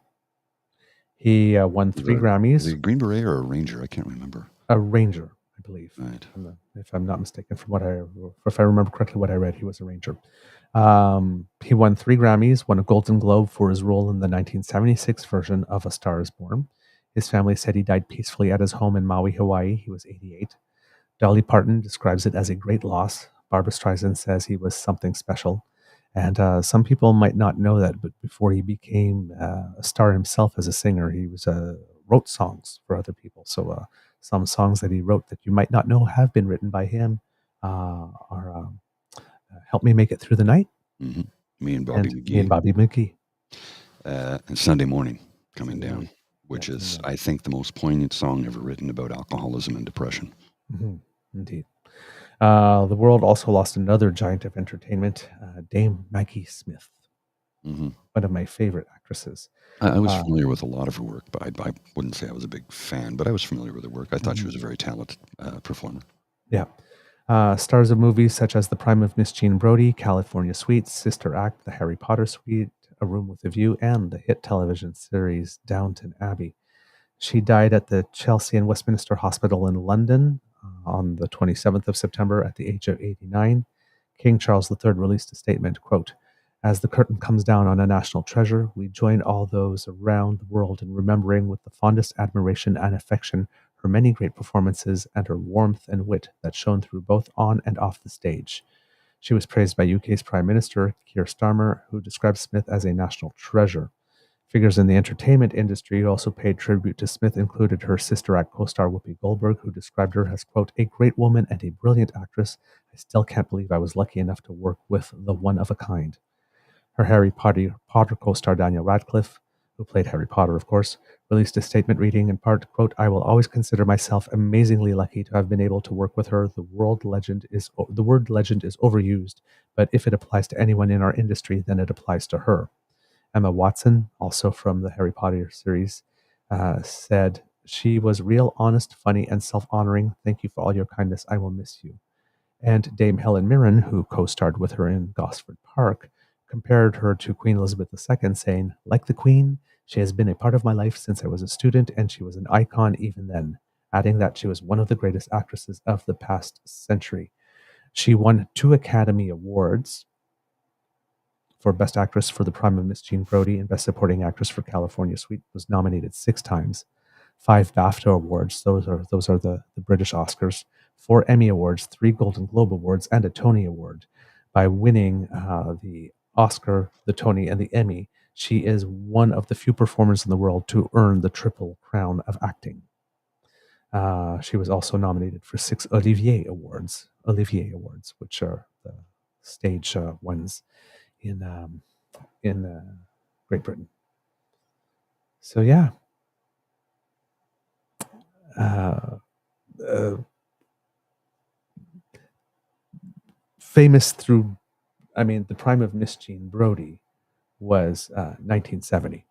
He won 3 Grammys. Was he a Green Beret or a Ranger? I can't remember. A Ranger, I believe. Right. If I'm not mistaken, if I remember correctly what I read, he was a Ranger. He won 3 Grammys, won a Golden Globe for his role in the 1976 version of A Star is Born. His family said he died peacefully at his home in Maui, Hawaii. He was 88. Dolly Parton describes it as a great loss. Barbra Streisand says he was something special. And some people might not know that, but before he became a star himself as a singer, he wrote songs for other people. So some songs that he wrote that you might not know have been written by him are Help Me Make It Through the Night. Mm-hmm. Me and Bobby McGee. Me and Bobby McGee. And Sunday Morning Coming Down, which is, I think, the most poignant song ever written about alcoholism and depression. Mm-hmm. Indeed. The world also lost another giant of entertainment, Dame Maggie Smith, one of my favorite actresses. I was familiar with a lot of her work, but I wouldn't say I was a big fan, but I was familiar with her work. I thought she was a very talented performer. Yeah. Stars of movies such as The Prime of Miss Jean Brodie, California Suites, Sister Act, The Harry Potter Suite, A Room with a View, and the hit television series Downton Abbey. She died at the Chelsea and Westminster Hospital in London on the 27th of September at the age of 89. King Charles III released a statement, quote, "As the curtain comes down on a national treasure, we join all those around the world in remembering with the fondest admiration and affection her many great performances and her warmth and wit that shone through both on and off the stage." She was praised by UK's Prime Minister, Keir Starmer, who described Smith as a national treasure. Figures in the entertainment industry who also paid tribute to Smith included her Sister Act co-star Whoopi Goldberg, who described her as, quote, "a great woman and a brilliant actress. I still can't believe I was lucky enough to work with the one of a kind." Her Harry Potter co-star Daniel Radcliffe, who played Harry Potter, of course, released a statement reading in part, quote, "I will always consider myself amazingly lucky to have been able to work with her. The word legend is overused, but if it applies to anyone in our industry, then it applies to her." Emma Watson, also from the Harry Potter series, said, "She was real, honest, funny, and self-honoring. Thank you for all your kindness. I will miss you." And Dame Helen Mirren, who co-starred with her in Gosford Park, compared her to Queen Elizabeth II, saying, "Like the Queen, she has been a part of my life since I was a student, and she was an icon even then," adding that she was one of the greatest actresses of the past century. She won 2 Academy Awards for Best Actress for The Prime of Miss Jean Brodie and Best Supporting Actress for California Suite, was nominated 6 times. 5 BAFTA Awards, those are the British Oscars, 4 Emmy Awards, 3 Golden Globe Awards, and a Tony Award. By winning the Oscar, the Tony, and the Emmy, she is one of the few performers in the world to earn the triple crown of acting. She was also nominated for 6 Olivier Awards, which are the stage ones in Great Britain. So yeah, famous through, the prime of Miss Jean Brodie was 1970,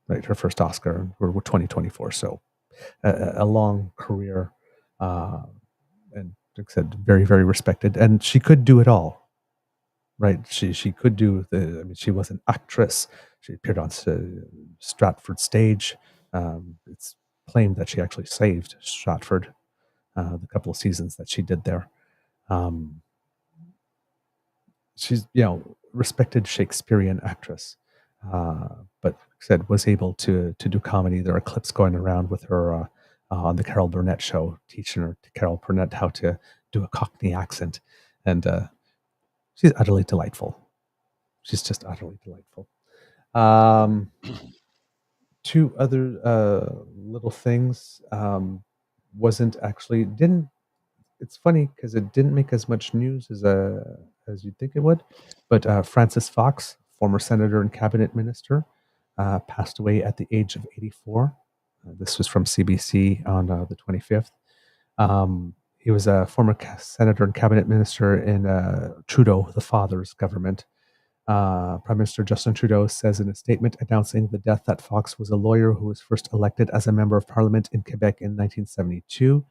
right? Her first Oscar. We're 2024, so a long career, and like I said, very, very respected, and she could do it all. Right, she could do she was an actress. She appeared on Stratford stage. It's claimed that she actually saved Stratford the couple of seasons that she did there. She's respected Shakespearean actress, but like I said, was able to do comedy. There are clips going around with her on the Carol Burnett show, teaching Carol Burnett how to do a Cockney accent, and she's utterly delightful. She's just utterly delightful. 2 other little things. It's funny because it didn't make as much news as you'd think it would. But Francis Fox, former senator and cabinet minister, passed away at the age of 84. This was from CBC on the 25th. He was a former senator and cabinet minister in Trudeau, the father's government. Prime Minister Justin Trudeau says in a statement announcing the death that Fox was a lawyer who was first elected as a member of parliament in Quebec in 1972,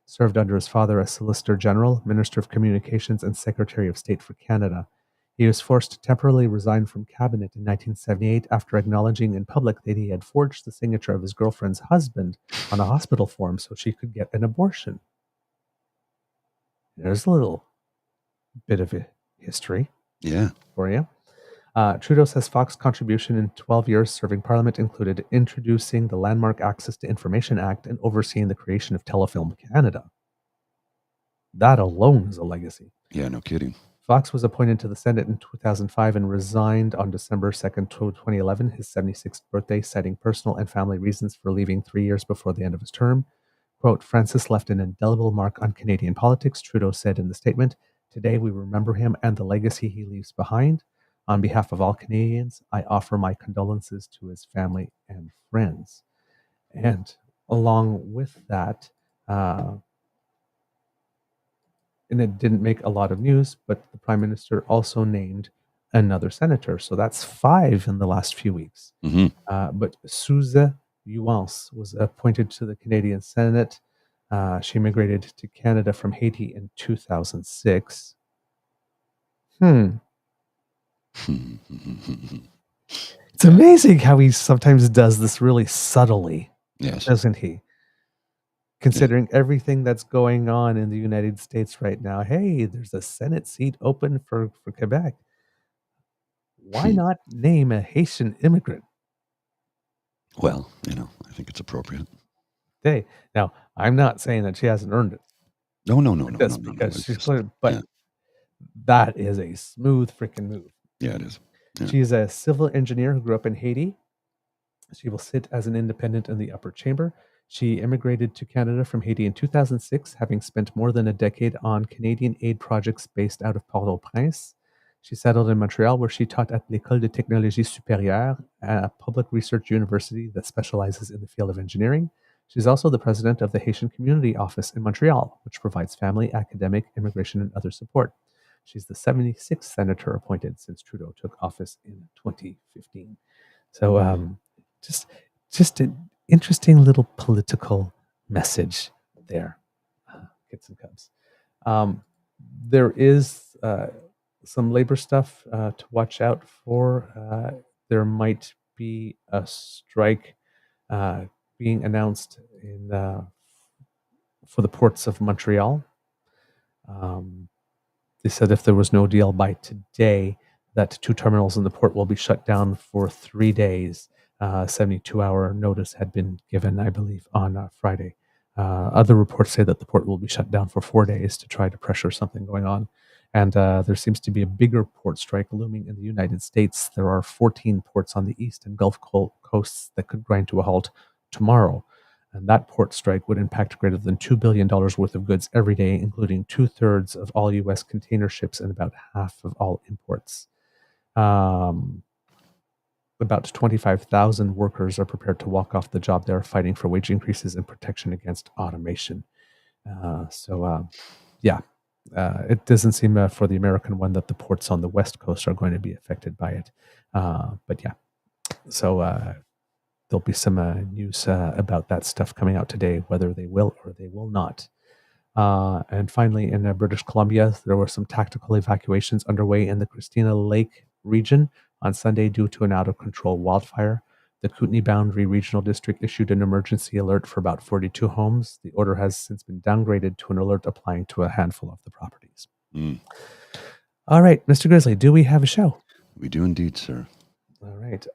served under his father as Solicitor General, Minister of Communications, and Secretary of State for Canada. He was forced to temporarily resign from cabinet in 1978 after acknowledging in public that he had forged the signature of his girlfriend's husband on a hospital form so she could get an abortion. There's a little bit of history Yeah. for you. Trudeau says Fox's contribution in 12 years serving Parliament included introducing the Landmark Access to Information Act and overseeing the creation of Telefilm Canada. That alone is a legacy. Yeah, no kidding. Fox was appointed to the Senate in 2005 and resigned on December 2nd, 2011, his 76th birthday, citing personal and family reasons for leaving 3 years before the end of his term. Quote, Francis left an indelible mark on Canadian politics, Trudeau said in the statement. Today we remember him and the legacy he leaves behind. On behalf of all Canadians, I offer my condolences to his family and friends. And along with that, and it didn't make a lot of news, but the Prime Minister also named another senator. So that's 5 in the last few weeks. But Suze Yuance was appointed to the Canadian Senate. She immigrated to Canada from Haiti in 2006. It's amazing how he sometimes does this really subtly, doesn't he? Considering everything that's going on in the United States right now. Hey, there's a Senate seat open for Quebec. Why not name a Haitian immigrant? Well, I think it's appropriate. Hey, now, I'm not saying that she hasn't earned it. No. Because she's clear, but that is a smooth freaking move. Yeah, it is. Yeah. She's a civil engineer who grew up in Haiti. She will sit as an independent in the upper chamber. She immigrated to Canada from Haiti in 2006, having spent more than a decade on Canadian aid projects based out of Port-au-Prince. She settled in Montreal, where she taught at l'École de Technologie Supérieure, a public research university that specializes in the field of engineering. She's also the president of the Haitian Community Office in Montreal, which provides family, academic, immigration, and other support. She's the 76th senator appointed since Trudeau took office in 2015. So just an interesting little political message there, kids and cubs. There is some labor stuff to watch out for. There might be a strike being announced for the ports of Montreal. They said if there was no deal by today, that 2 terminals in the port will be shut down for 3 days. 72-hour notice had been given, I believe, on Friday. Other reports say that the port will be shut down for 4 days to try to pressure something going on. And there seems to be a bigger port strike looming in the United States. There are 14 ports on the east and Gulf coasts that could grind to a halt tomorrow. And that port strike would impact greater than $2 billion worth of goods every day, including 2/3 of all U.S. container ships and about half of all imports. About 25,000 workers are prepared to walk off the job. They're fighting for wage increases and protection against automation. It doesn't seem for the American one that the ports on the West Coast are going to be affected by it. There'll be some news about that stuff coming out today, whether they will or they will not. And finally, in British Columbia, there were some tactical evacuations underway in the Christina Lake region on Sunday due to an out-of-control wildfire. The Kootenay Boundary Regional District issued an emergency alert for about 42 homes. The order has since been downgraded to an alert applying to a handful of the properties. All right, Mr. Grizzly, do we have a show? We do indeed, sir. All right.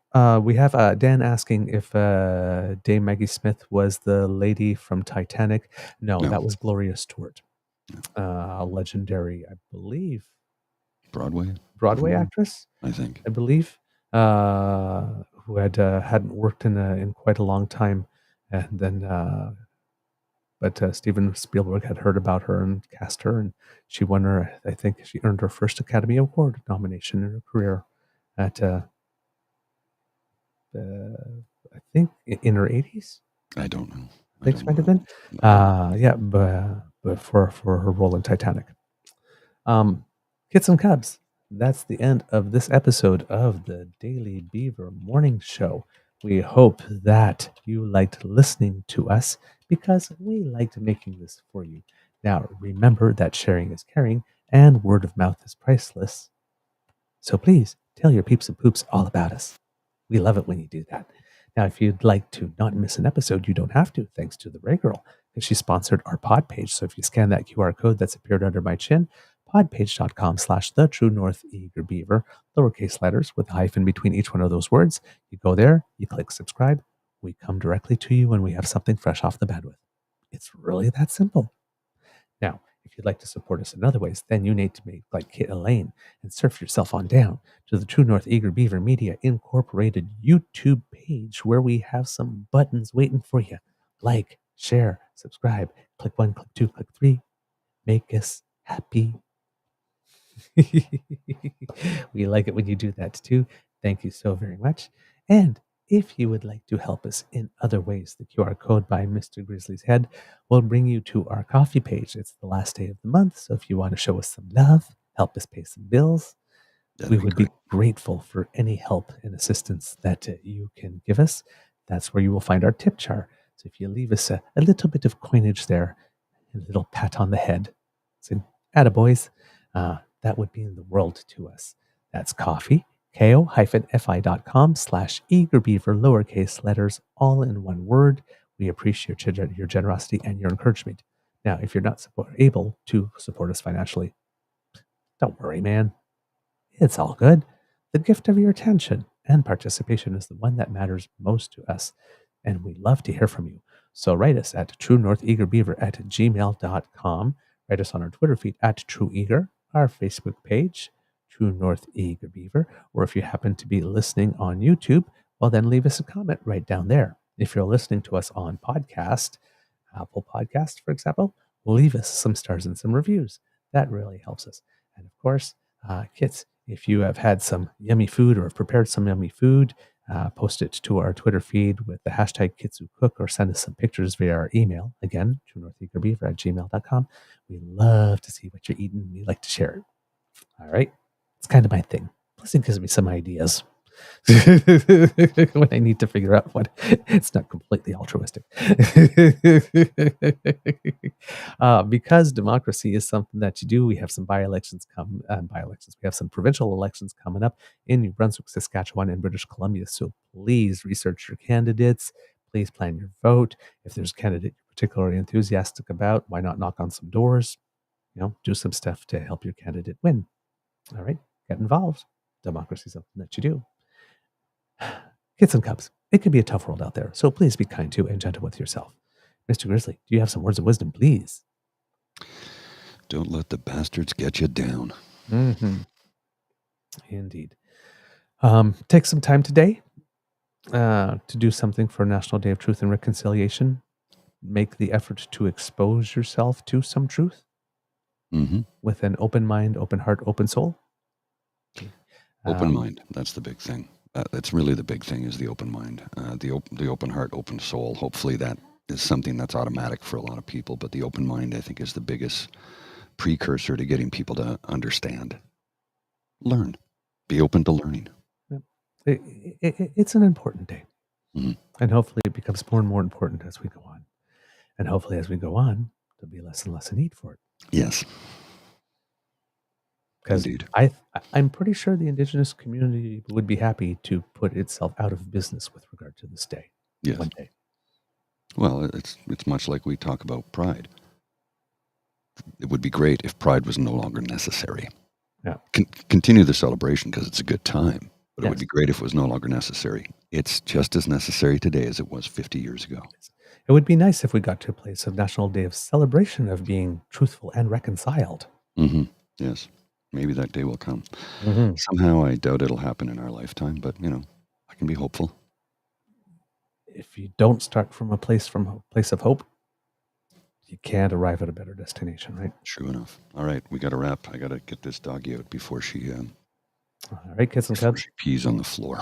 We have Dan asking if Dame Maggie Smith was the lady from Titanic. No, that was Gloria Stewart, a legendary, I believe, Broadway actress. I think. I believe, who hadn't worked in quite a long time, and then but Steven Spielberg had heard about her and cast her, and she won her. I think she earned her first Academy Award nomination in her career at. I think in her 80s. I don't know. I think it might have been. But for her role in Titanic. Kids and Cubs, that's the end of this episode of the Daily Beaver Morning Show. We hope that you liked listening to us because we liked making this for you. Now, remember that sharing is caring and word of mouth is priceless. So please tell your peeps and poops all about us. We love it when you do that. Now, if you'd like to not miss an episode, you don't have to, thanks to the Ray Girl, because she sponsored our pod page. So if you scan that QR code that's appeared under my chin, podpage.com/the True North Eager Beaver, lowercase letters with a hyphen between each one of those words. You go there, you click subscribe. We come directly to you when we have something fresh off the bandwidth. It's really that simple. Now, if you'd like to support us in other ways, then you need to make like Kit Elaine and surf yourself on down to the True North Eager Beaver Media Incorporated YouTube page where we have some buttons waiting for you. Like, share, subscribe, click 1, click 2, click 3. Make us happy. We like it when you do that too. Thank you so very much. And if you would like to help us in other ways, the QR code by Mr. Grizzly's Head will bring you to our coffee page. It's the last day of the month, so if you want to show us some love, help us pay some bills, we would be grateful for any help and assistance that you can give us. That's where you will find our tip jar. So if you leave us a little bit of coinage there, a little pat on the head, say, attaboys, that would mean the world to us. That's coffee, ko-fi.com/eagerbeaver, lowercase letters, all in one word. We appreciate your generosity and your encouragement. Now, if you're not able to support us financially, don't worry, man. It's all good. The gift of your attention and participation is the one that matters most to us, and we love to hear from you. So write us at truenortheagerbeaver@gmail.com. Write us on our Twitter feed @TrueEager, our Facebook page, True North Eager Beaver, or if you happen to be listening on YouTube, well, then leave us a comment right down there. If you're listening to us on podcast, Apple Podcast, for example, leave us some stars and some reviews. That really helps us. And of course, kids, if you have had some yummy food or have prepared some yummy food, post it to our Twitter feed with the hashtag KitsuCook or send us some pictures via our email. Again, truenortheagerbeaver@gmail.com. We love to see what you're eating. We like to share it. All right. It's kind of my thing. Plus, it gives me some ideas when I need to figure out what. It's not completely altruistic. Because democracy is something that you do. We have some by-elections. We have some provincial elections coming up in New Brunswick, Saskatchewan, and British Columbia. So please research your candidates. Please plan your vote. If there's a candidate you're particularly enthusiastic about, why not knock on some doors? Do some stuff to help your candidate win. All right, get involved. Democracy is something that you do. Kids and cubs, it can be a tough world out there, so please be kind to and gentle with yourself. Mr. Grizzly, do you have some words of wisdom, please? Don't let the bastards get you down. Mm-hmm. Indeed. Take some time today to do something for National Day of Truth and Reconciliation. Make the effort to expose yourself to some truth with an open mind, open heart, open soul. Open mind. That's the big thing. That's really the big thing is the open mind, the open heart, open soul. Hopefully that is something that's automatic for a lot of people. But the open mind, I think, is the biggest precursor to getting people to understand. Learn. Be open to learning. It's an important day. And hopefully it becomes more and more important as we go on. And hopefully as we go on, there'll be less and less a need for it. Yes. Because I'm pretty sure the Indigenous community would be happy to put itself out of business with regard to this day. Yes. One day. Well, it's much like we talk about pride. It would be great if pride was no longer necessary. Yeah. Continue the celebration because it's a good time. But Yes. It would be great if it was no longer necessary. It's just as necessary today as it was 50 years ago. It would be nice if we got to a place of National Day of celebration of being truthful and reconciled. Yes. Maybe that day will come. Somehow I doubt it'll happen in our lifetime, but I can be hopeful. If you don't start from a place of hope, you can't arrive at a better destination, right? True enough. All right, we got to wrap. I got to get this doggy out before she all right, kids and cubs. She pees on the floor.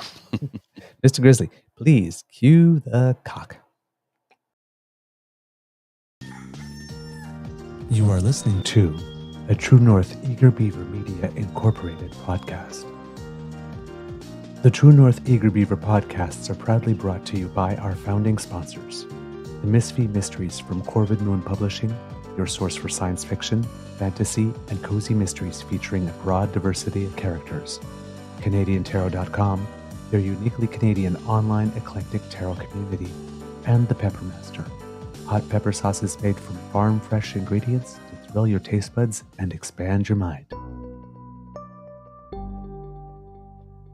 Mr. Grizzly, please cue the cock. You are listening to a True North Eager Beaver Media Incorporated podcast. The True North Eager Beaver podcasts are proudly brought to you by our founding sponsors, the Misfit Mysteries from Corvid Moon Publishing, your source for science fiction, fantasy, and cozy mysteries featuring a broad diversity of characters. CanadianTarot.com, their uniquely Canadian online eclectic tarot community, and the Peppermaster, hot pepper sauces made from farm-fresh ingredients to thrill your taste buds and expand your mind.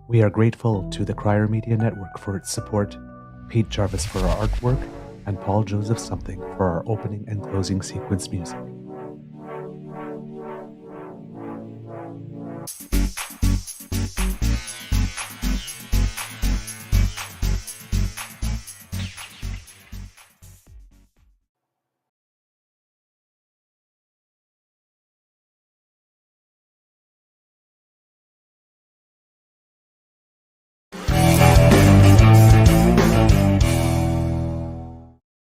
We are grateful to the Crier Media Network for its support, Pete Jarvis for our artwork, and Paul Joseph Something for our opening and closing sequence music.